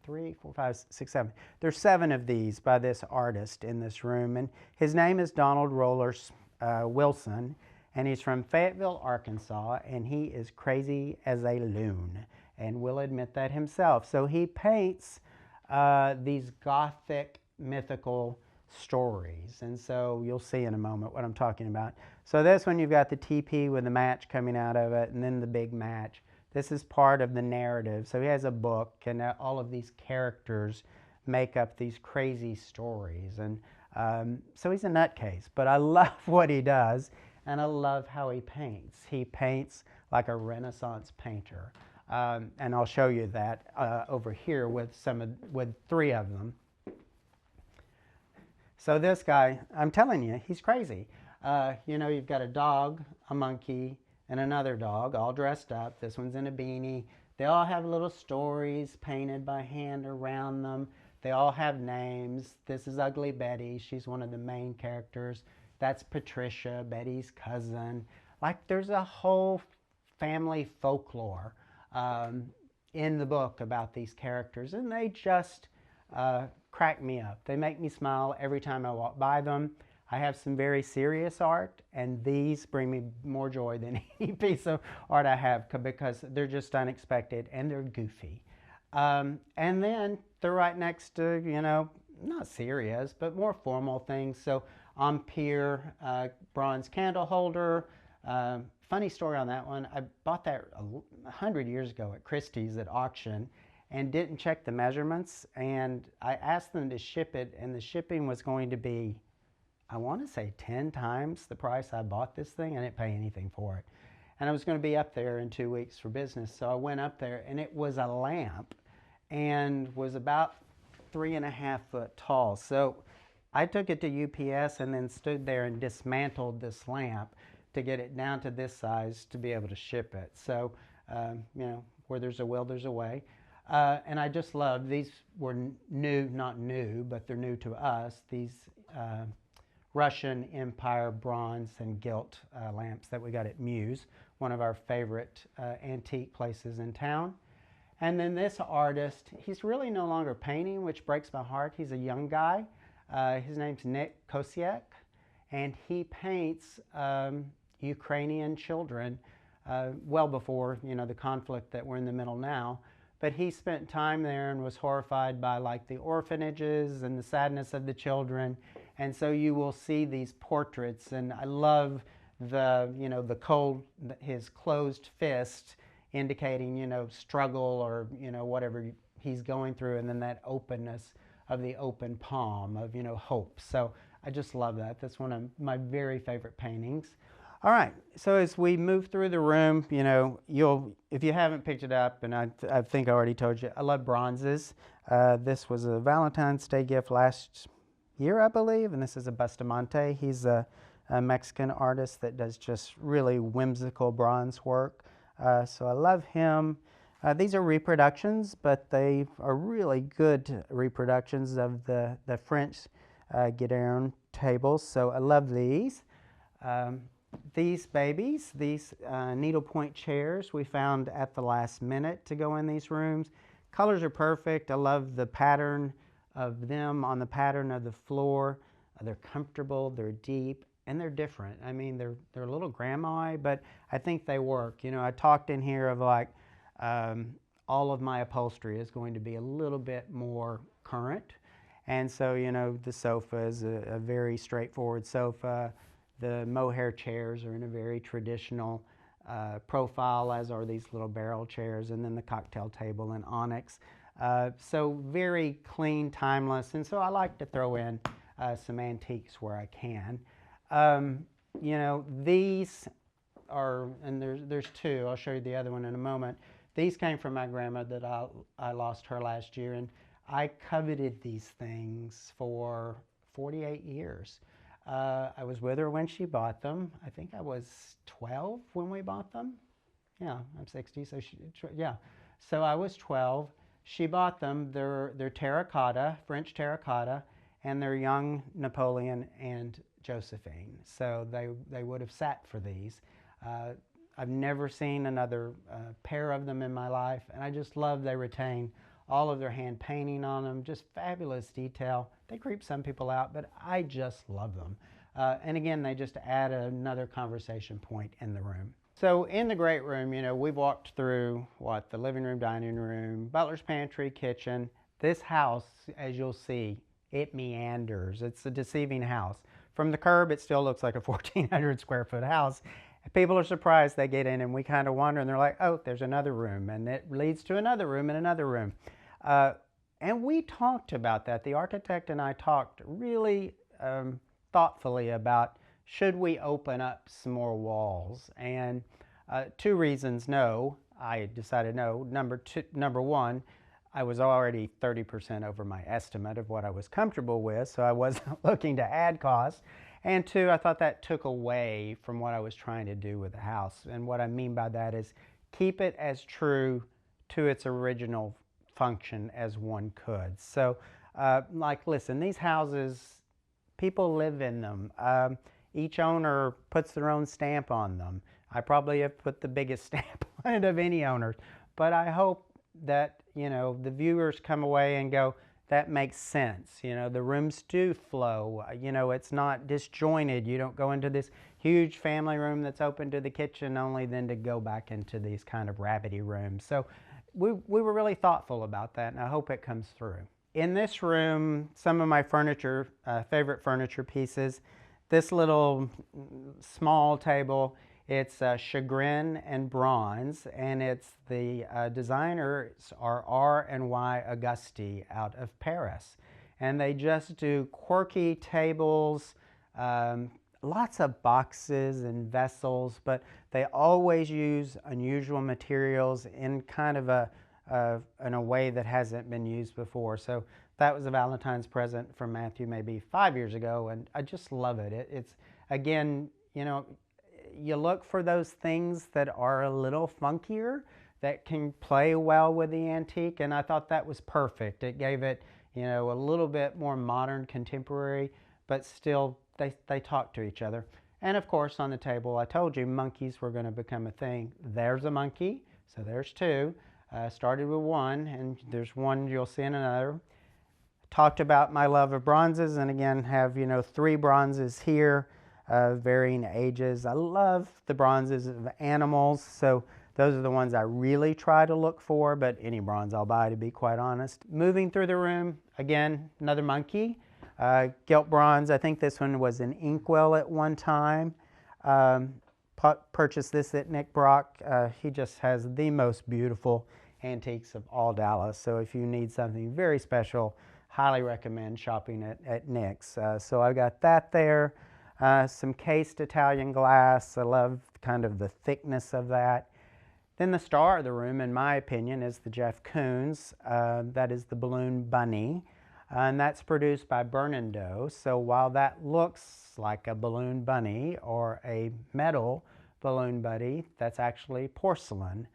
Speaker 1: 3, 4, 5, 6, 7. There's 7 of these by this artist in this room, and his name is Donald Rollers Wilson, and he's from Fayetteville, Arkansas, and he is crazy as a loon, and will admit that himself. So he paints these gothic mythical stories, and so you'll see in a moment what I'm talking about. So this one, you've got the teepee with the match coming out of it, and then the big match. This is part of the narrative. So he has a book, and all of these characters make up these crazy stories, and so he's a nutcase, but I love what he does, and I love how he paints. He paints like a Renaissance painter, and I'll show you that over here with 3 of them. So this guy, I'm telling you, he's crazy. You know, you've got a dog, a monkey, and another dog all dressed up. This one's in a beanie. They all have little stories painted by hand around them. They all have names. This is Ugly Betty. She's one of the main characters. That's Patricia, Betty's cousin. Like, there's a whole family folklore in the book about these characters, and they just crack me up. They make me smile every time I walk by them. I have some very serious art, and these bring me more joy than any piece of art I have, because they're just unexpected and they're goofy. And then they're right next to, you know, not serious, but more formal things. So Empire bronze candle holder. Funny story on that one. I bought that 100 years ago at Christie's at auction, and didn't check the measurements, and I asked them to ship it, and the shipping was going to be, I want to say 10 times the price I bought this thing. I didn't pay anything for it, and I was going to be up there in 2 weeks for business, so I went up there, and it was a lamp and was about 3.5 foot tall. So I took it to UPS and then stood there and dismantled this lamp to get it down to this size to be able to ship it. So you know, where there's a will, there's a way. And I just love, these were new, not new, but they're new to us, these Russian Empire bronze and gilt lamps that we got at Muse, one of our favorite antique places in town. And then this artist, he's really no longer painting, which breaks my heart. He's a young guy. His name's Nick Kosiak, and he paints Ukrainian children well before, you know, the conflict that we're in the middle now. But he spent time there and was horrified by, like, the orphanages and the sadness of the children. And so you will see these portraits, and I love the, you know, his closed fist indicating, you know, struggle or, you know, whatever he's going through, and then that openness of the open palm of, you know, hope. So I just love that. That's one of my very favorite paintings. All right, so as we move through the room, you know, if you haven't picked it up, and I think I already told you, I love bronzes. This was a Valentine's Day gift last year, I believe, and this is a Bustamante. He's a Mexican artist that does just really whimsical bronze work. So I love him. These are reproductions, but they are really good reproductions of the French Guédon tables. So I love these. These babies, these needlepoint chairs we found at the last minute to go in these rooms. Colors are perfect. I love the pattern of them on the pattern of the floor. They're comfortable, they're deep, and they're different. I mean, they're a little grandma-y, but I think they work. You know, I talked in here of like all of my upholstery is going to be a little bit more current. And so, you know, the sofa is a very straightforward sofa. The mohair chairs are in a very traditional profile, as are these little barrel chairs, and then the cocktail table in onyx. So very clean, timeless, and so I like to throw in some antiques where I can. You know, these are, and there's two, I'll show you the other one in a moment. These came from my grandma that I lost her last year, and I coveted these things for 48 years. I was with her when she bought them. I think I was 12 when we bought them. Yeah, I'm 60, so yeah. So I was 12. She bought them. They're terracotta, French terracotta, and they're young Napoleon and Josephine. So they would have sat for these. I've never seen another pair of them in my life, and I just love they retain all of their hand painting on them, just fabulous detail. They creep some people out, but I just love them. And again, they just add another conversation point in the room. So in the great room, you know, we've walked through what, the living room, dining room, butler's pantry, kitchen. This house, as you'll see, it meanders. It's a deceiving house. From the curb, it still looks like a 1,400 square foot house. People are surprised. They get in and we kind of wander and they're like, oh, there's another room, and it leads to another room and another room. And we talked about that. The architect and I talked really thoughtfully about, should we open up some more walls? And two reasons no. I decided no. Number one, I was already 30% over my estimate of what I was comfortable with, so I wasn't looking to add costs. And two, I thought that took away from what I was trying to do with the house. And what I mean by that is keep it as true to its original function as one could. So, like, listen, these houses, people live in them. Each owner puts their own stamp on them. I probably have put the biggest stamp on it of any owners, but I hope that, you know, the viewers come away and go, that makes sense. You know, the rooms do flow. You know, it's not disjointed. You don't go into this huge family room that's open to the kitchen only then to go back into these kind of rabbity rooms. So we were really thoughtful about that, and I hope it comes through. In this room, some of my furniture, favorite furniture pieces, this little small table, it's chagrin and bronze, and it's the designers are R&Y Augusti out of Paris. And they just do quirky tables, lots of boxes and vessels, but they always use unusual materials in kind of in a way that hasn't been used before. So that was a Valentine's present from Matthew maybe 5 years ago, and I just love it. It's, again, you know, you look for those things that are a little funkier, that can play well with the antique, and I thought that was perfect. It gave it, you know, a little bit more modern, contemporary, but still they talk to each other. And of course, on the table, I told you monkeys were going to become a thing. There's a monkey, so there's two. Started with one, and there's one you'll see in another. Talked about my love of bronzes, and again have, you know, 3 bronzes here, varying ages. I love the bronzes of animals, so those are the ones I really try to look for, but any bronze I'll buy, to be quite honest. Moving through the room, again, another monkey, gilt bronze. I think this one was an inkwell at one time. Purchased this at Nick Brock. He just has the most beautiful antiques of all Dallas, so if you need something very special, highly recommend shopping at Nick's. So I got that there. Some cased Italian glass. I love kind of the thickness of that. Then the star of the room, in my opinion, is the Jeff Koons. That is the balloon bunny. and that's produced by Bernardo. So while that looks like a balloon bunny or a metal balloon bunny, that's actually porcelain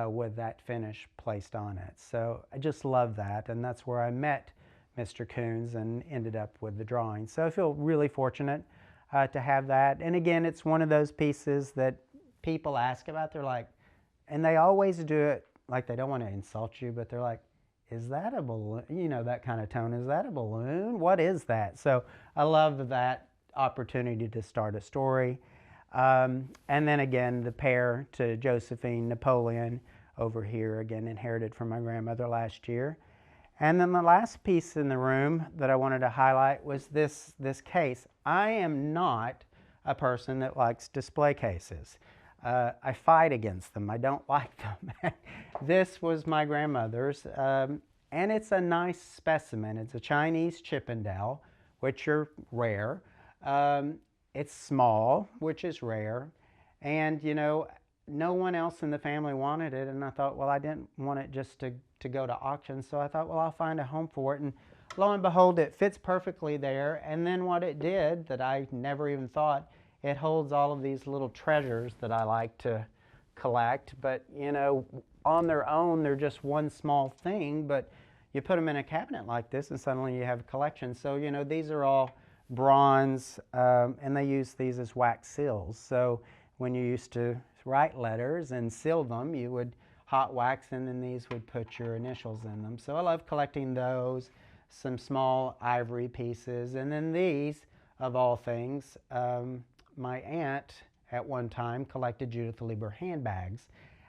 Speaker 1: with that finish placed on it. So I just love that, and that's where I met Mr. Coons and ended up with the drawing. So I feel really fortunate to have that. And again, it's one of those pieces that people ask about. They're like, and they always do it like they don't want to insult you, but they're like, is that a balloon? You know, that kind of tone. Is that a balloon? What is that? So I love that opportunity to start a story. And then again, the pair to Josephine Napoleon over here, again, inherited from my grandmother last year. And then the last piece in the room that I wanted to highlight was this case. I am not a person that likes display cases. I fight against them. I don't like them. This was my grandmother's, and it's a nice specimen. It's a Chinese Chippendale, which are rare. It's small, which is rare. And, you know, no one else in the family wanted it, and I thought, well, I didn't want it just to go to auction, so I thought, well, I'll find a home for it. And lo and behold, it fits perfectly there. And then what it did that I never even thought, it holds all of these little treasures that I like to collect. But, you know, on their own, they're just one small thing, but you put them in a cabinet like this and suddenly you have a collection. So, you know, these are all bronze, and they use these as wax seals. So when you used to write letters and seal them, you would hot wax, and then these would put your initials in them. So I love collecting those, some small ivory pieces, and then these, of all things, my aunt at one time collected Judith Lieber handbags.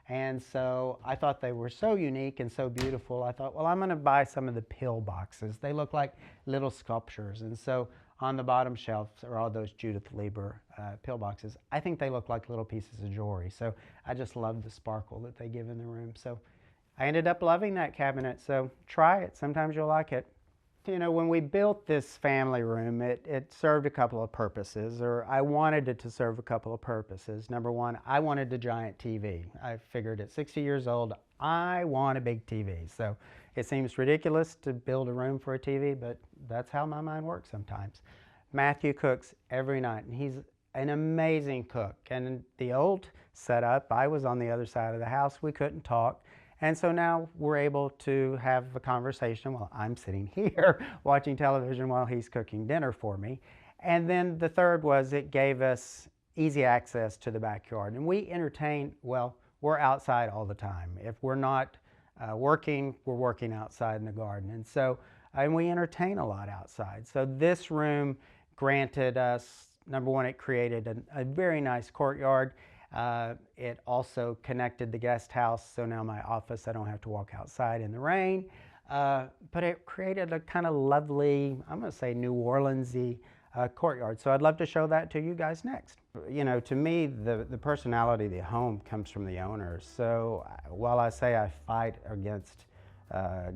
Speaker 1: And so I thought they were so unique and so beautiful, I thought, well, I'm going to buy some of the pill boxes. They look like little sculptures. And so on the bottom shelves are all those Judith Lieber pill boxes. I think they look like little pieces of jewelry. So I just love the sparkle that they give in the room. So I ended up loving that cabinet. So try it. Sometimes you'll like it. You know, when we built this family room, it served a couple of purposes, or I wanted it to serve a couple of purposes. Number one, I wanted a giant TV. I figured at 60 years old, I want a big TV. So it seems ridiculous to build a room for a TV, but that's how my mind works sometimes. Matthew cooks every night, and he's an amazing cook. And in the old setup, I was on the other side of the house. We couldn't talk. And so now we're able to have a conversation while I'm sitting here watching television while he's cooking dinner for me. And then the third was it gave us easy access to the backyard. And we entertain, well, we're outside all the time. If we're not working, we're working outside in the garden. And so, and we entertain a lot outside. So this room granted us, number one, it created a very nice courtyard. It also connected the guest house, so now my office, I don't have to walk outside in the rain. But it created a kind of lovely, I'm going to say New Orleans-y courtyard. So I'd love to show that to you guys next. You know, to me, the personality of the home comes from the owners. So while I say I fight against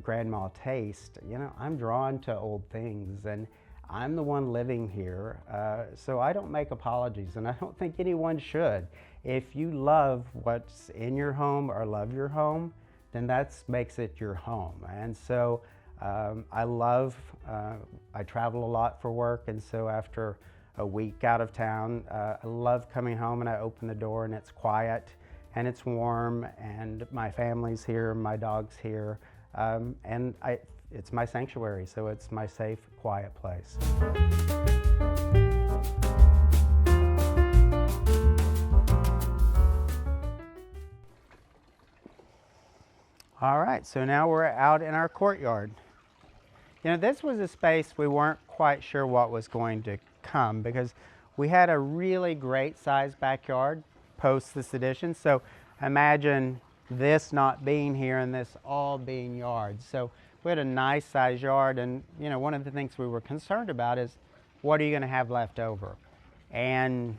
Speaker 1: grandma taste, you know, I'm drawn to old things, and I'm the one living here, so I don't make apologies, and I don't think anyone should. If you love what's in your home or love your home, then that makes it your home. And so I travel a lot for work, and so after a week out of town, I love coming home and I open the door and it's quiet and it's warm and my family's here, my dog's here, and it's my sanctuary, so it's my safe, quiet place. All right, so now we're out in our courtyard. You know, this was a space we weren't quite sure what was going to come because we had a really great sized backyard post this addition. So imagine this not being here and this all being yards. So we had a nice sized yard, and you know, one of the things we were concerned about is what are you going to have left over? And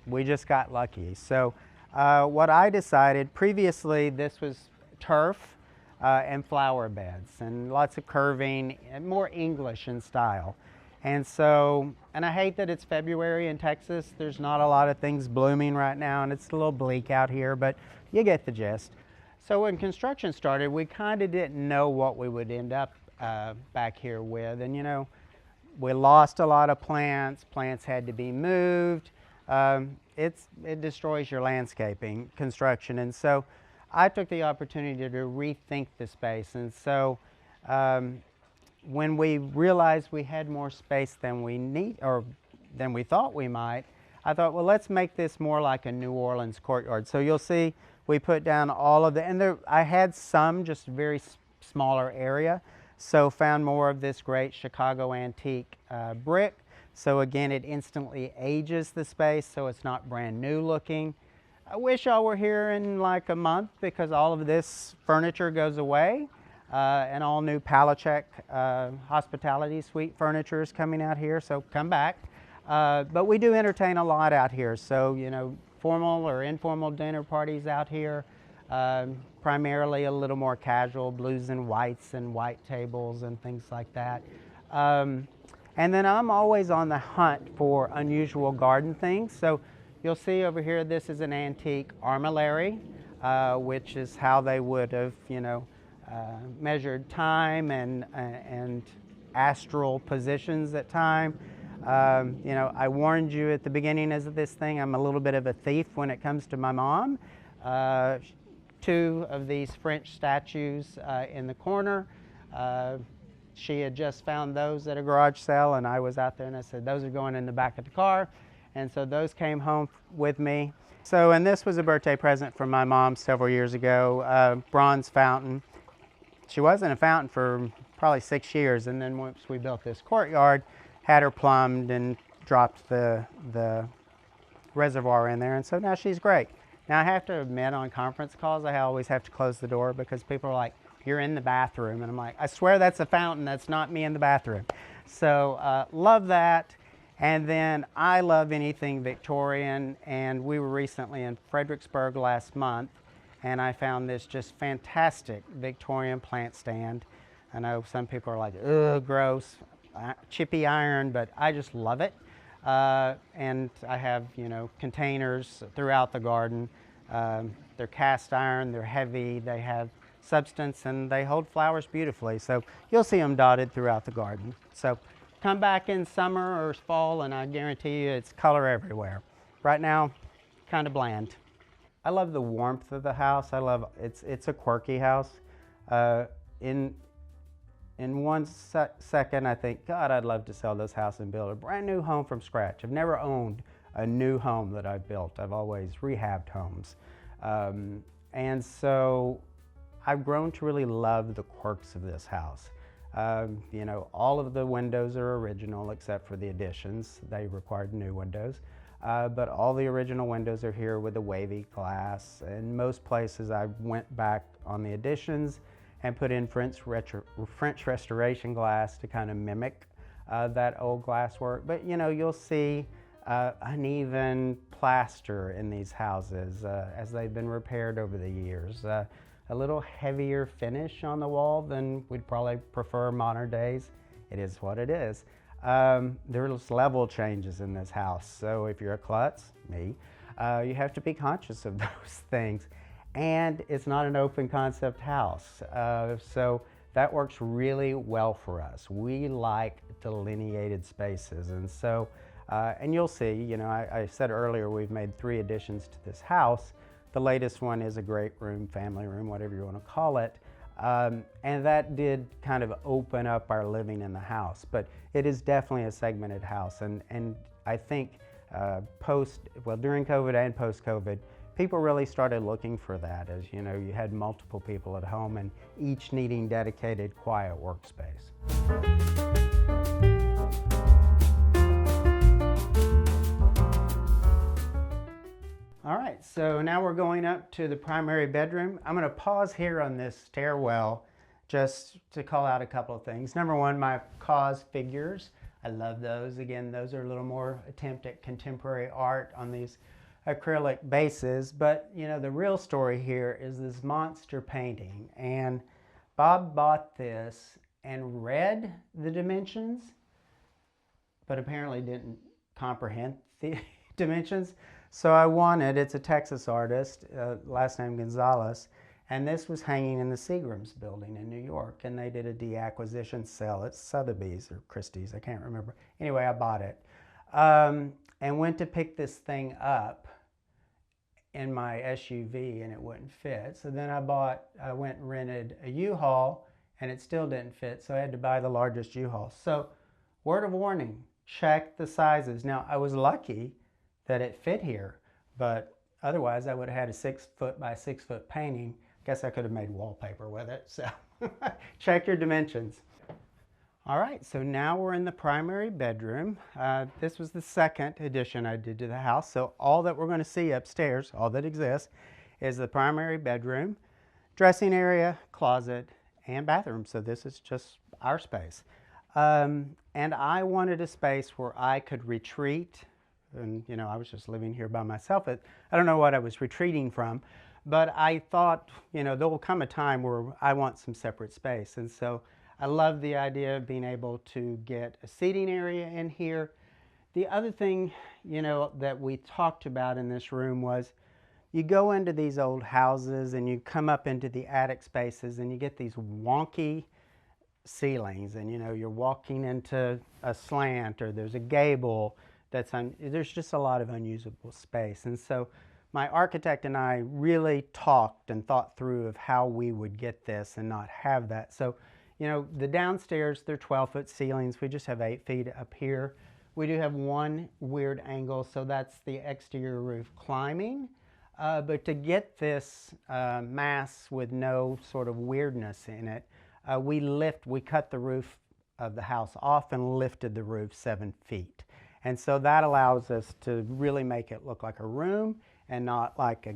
Speaker 1: we just got lucky. So what I decided, previously this was turf and flower beds and lots of curving and more English in style. And so, and I hate that it's February in Texas. There's not a lot of things blooming right now, and it's a little bleak out here, but you get the gist. So when construction started, we kind of didn't know what we would end up back here with. And you know, we lost a lot of plants. Plants had to be moved. It destroys your landscaping construction. And so I took the opportunity to rethink the space. And so when we realized we had more space than we need, or than we thought we might, I thought, well, let's make this more like a New Orleans courtyard. So you'll see we put down all of the, and there, I had some just very smaller area, so found more of this great Chicago antique brick. So again, it instantly ages the space, so it's not brand new looking. I wish y'all were here in like a month because all of this furniture goes away. And all new Palachek hospitality suite furniture is coming out here, so come back. But we do entertain a lot out here, so you know, formal or informal dinner parties out here, primarily a little more casual, blues and whites and white tables and things like that. And then I'm always on the hunt for unusual garden things. So you'll see over here, this is an antique armillary, which is how they would have, you know, measured time and astral positions at time. You know, I warned you at the beginning of this thing, I'm a little bit of a thief when it comes to my mom. Two of these French statues in the corner. She had just found those at a garage sale, and I was out there and I said, those are going in the back of the car. And so those came home with me. So, and this was a birthday present from my mom several years ago, bronze fountain. She wasn't a fountain for probably 6 years, and then once we built this courtyard, had her plumbed and dropped the reservoir in there, and so now she's great. Now I have to admit, on conference calls, I always have to close the door because people are like, you're in the bathroom, and I'm like, I swear that's a fountain, that's not me in the bathroom. So love that. And then I love anything Victorian, and we were recently in Fredericksburg last month, and I found this just fantastic Victorian plant stand. I know some people are like, ugh, gross, chippy iron, but I just love it. And I have, you know, containers throughout the garden. They're cast iron, they're heavy, they have substance, and they hold flowers beautifully. So you'll see them dotted throughout the garden. So come back in summer or fall, and I guarantee you it's color everywhere. Right now, kind of bland. I love the warmth of the house. I love, it's a quirky house. In one second, I think, God, I'd love to sell this house and build a brand new home from scratch. I've never owned a new home that I've built. I've always rehabbed homes. And so I've grown to really love the quirks of this house. You know, all of the windows are original except for the additions. They required new windows. But all the original windows are here with the wavy glass. In most places, I went back on the additions and put in French Restoration glass to kind of mimic that old glass work. But you know, you'll see uneven plaster in these houses as they've been repaired over the years. A little heavier finish on the wall than we'd probably prefer modern days. It is what it is. There's level changes in this house, so if you're a klutz, me, you have to be conscious of those things. And it's not an open concept house, so that works really well for us. We like delineated spaces, and so, and you'll see, you know, I said earlier we've made 3 additions to this house. The latest one is a great room, family room, whatever you want to call it. And that did kind of open up our living in the house, but it is definitely a segmented house. And I think during COVID and post-COVID, people really started looking for that, as you know, you had multiple people at home and each needing dedicated, quiet workspace. All right, so now we're going up to the primary bedroom. I'm going to pause here on this stairwell just to call out a couple of things. Number one, my cause figures. I love those. Again, those are a little more attempt at contemporary art on these acrylic bases. But, you know, the real story here is this monster painting. And Bob bought this and read the dimensions, but apparently didn't comprehend the dimensions. So I wanted, it's a Texas artist, last name Gonzalez, And this was hanging in the Seagram's building in New York, and they did a deacquisition sale at Sotheby's or Christie's, I can't remember. Anyway, I bought it and went to pick this thing up in my SUV, and it wouldn't fit. So then I went and rented a U-Haul, and it still didn't fit, so I had to buy the largest U-Haul. So, word of warning, check the sizes. Now, I was lucky that it fit here, but otherwise I would have had a 6 foot by 6 foot painting. Guess I could have made wallpaper with it, so check your dimensions. All right, so now we're in the primary bedroom. This was the second addition I did to the house, so all that we're going to see upstairs, all that exists, is the primary bedroom, dressing area, closet, and bathroom. So this is just our space. And I wanted a space where I could retreat, and you know, I was just living here by myself. I don't know what I was retreating from, but I thought, you know, there will come a time where I want some separate space. And so I love the idea of being able to get a seating area in here. The other thing, you know, that we talked about in this room was you go into these old houses and you come up into the attic spaces and you get these wonky ceilings, and you know, you're walking into a slant or there's a gable there's just a lot of unusable space. And so my architect and I really talked and thought through of how we would get this and not have that. So, you know, the downstairs, they're 12-foot ceilings. We just have 8 feet up here. We do have one weird angle, so that's the exterior roof climbing. But to get this mass with no sort of weirdness in it, we cut the roof of the house off and lifted the roof 7 feet. And so that allows us to really make it look like a room and not like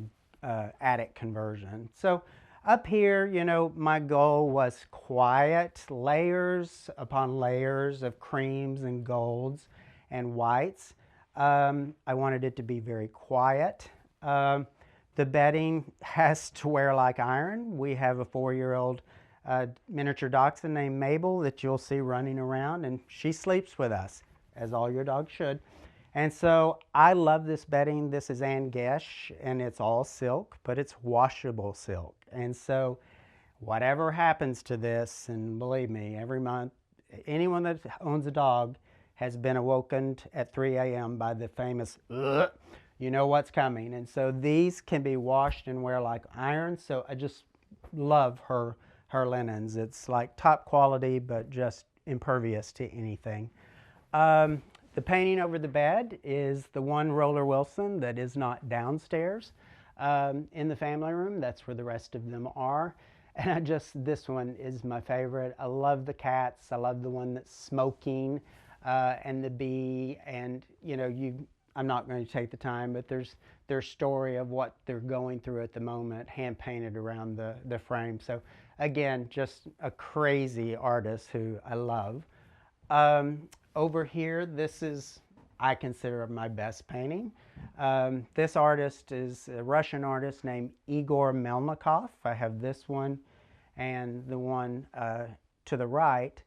Speaker 1: a attic conversion. So up here, you know, my goal was quiet, layers upon layers of creams and golds and whites. I wanted it to be very quiet. The bedding has to wear like iron. We have a 4-year-old miniature dachshund named Mabel that you'll see running around, and she sleeps with us, as all your dogs should. And so I love this bedding. This is Ann Gesh, and it's all silk, but it's washable silk. And so whatever happens to this, and believe me, every month, anyone that owns a dog has been awoken at 3 a.m. by the famous, ugh, you know what's coming. And so these can be washed and wear like iron. So I just love her linens. It's like top quality, but just impervious to anything. The painting over the bed is the one Roller Wilson that is not downstairs in the family room. That's where the rest of them are. And this one is my favorite. I love the cats. I love the one that's smoking and the bee. And, you know, I'm not going to take the time, but there's their story of what they're going through at the moment, hand painted around the frame. So again, just a crazy artist who I love. Over here, this is, I consider my best painting. This artist is a Russian artist named Igor Melnikov. I have this one and the one to the right.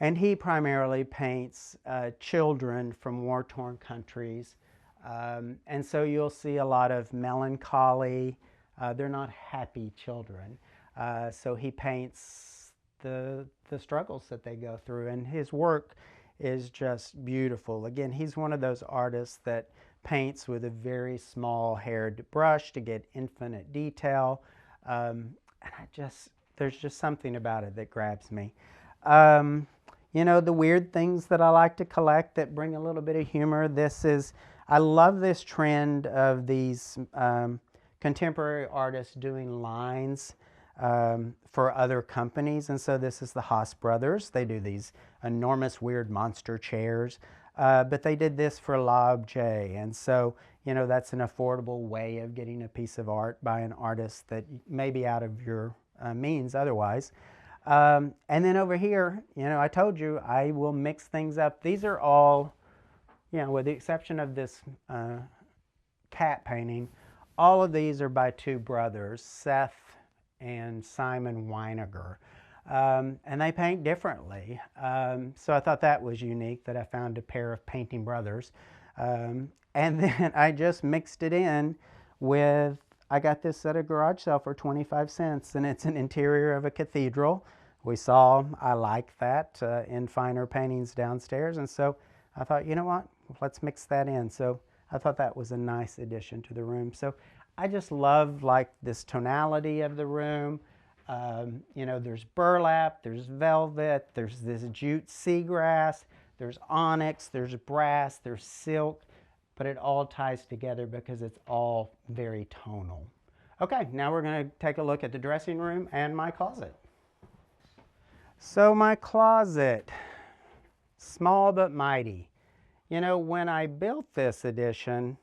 Speaker 1: And he primarily paints children from war-torn countries. And so you'll see a lot of melancholy. They're not happy children. So he paints the struggles that they go through. And his work is just beautiful. Again, he's one of those artists that paints with a very small haired brush to get infinite detail. And there's just something about it that grabs me. You know, the weird things that I like to collect that bring a little bit of humor. I love this trend of these contemporary artists doing lines for other companies. And so this is the Haas brothers. They do these enormous weird monster chairs, but they did this for L'Objet. And so, you know, that's an affordable way of getting a piece of art by an artist that may be out of your means otherwise. And then over here, you know, I told you I will mix things up. These are all, you know, with the exception of this cat painting, all of these are by two brothers, Seth and Simon Weiniger. And they paint differently. So I thought that was unique that I found a pair of painting brothers. And then I just mixed it in with I got this at a garage sale for 25 cents, and it's an interior of a cathedral. We saw, I like that in finer paintings downstairs, and so I thought, you know what, let's mix that in. So I thought that was a nice addition to the room. So I just love like this tonality of the room. You know, there's burlap, there's velvet, there's this jute seagrass, there's onyx, there's brass, there's silk, but it all ties together because it's all very tonal. Okay, now we're going to take a look at the dressing room and my closet. So my closet, small but mighty. You know, when I built this addition,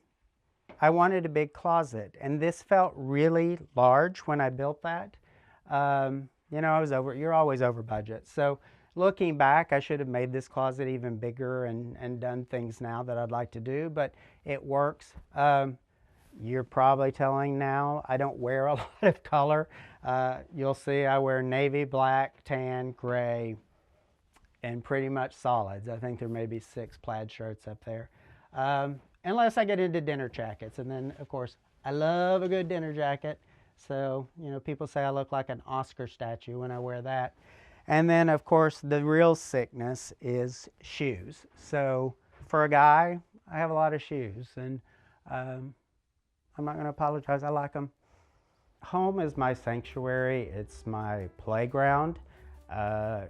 Speaker 1: I wanted a big closet, and this felt really large when I built that. You know, you're always over budget. So looking back, I should have made this closet even bigger and done things now that I'd like to do, but it works. You're probably telling now I don't wear a lot of color. You'll see I wear navy, black, tan, gray, and pretty much solids. I think there may be 6 plaid shirts up there. Unless I get into dinner jackets. And then, of course, I love a good dinner jacket. So, you know, people say I look like an Oscar statue when I wear that. And then, of course, the real sickness is shoes. So for a guy, I have a lot of shoes, and I'm not going to apologize. I like them. Home is my sanctuary. It's my playground.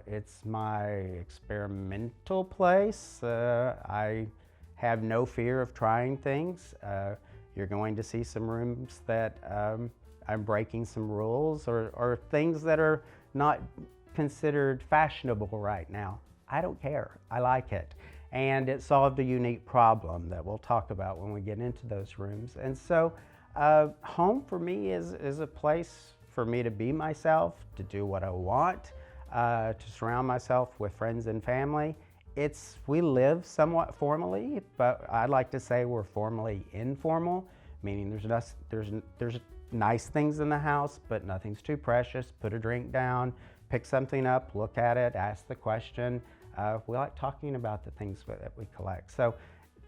Speaker 1: It's my experimental place. I have no fear of trying things. You're going to see some rooms that I'm breaking some rules, or things that are not considered fashionable right now. I don't care. I like it. And it solved a unique problem that we'll talk about when we get into those rooms. And so home for me is a place for me to be myself, to do what I want, to surround myself with friends and family. We live somewhat formally, but I'd like to say we're formally informal, meaning there's nice things in the house, but nothing's too precious. Put a drink down, pick something up, look at it, ask the question. We like talking about the things that we collect. So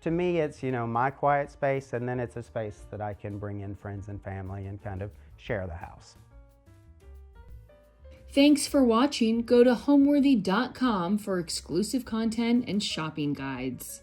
Speaker 1: to me, it's, you know, my quiet space, and then it's a space that I can bring in friends and family and kind of share the house.
Speaker 2: Thanks for watching. Go to homeworthy.com for exclusive content and shopping guides.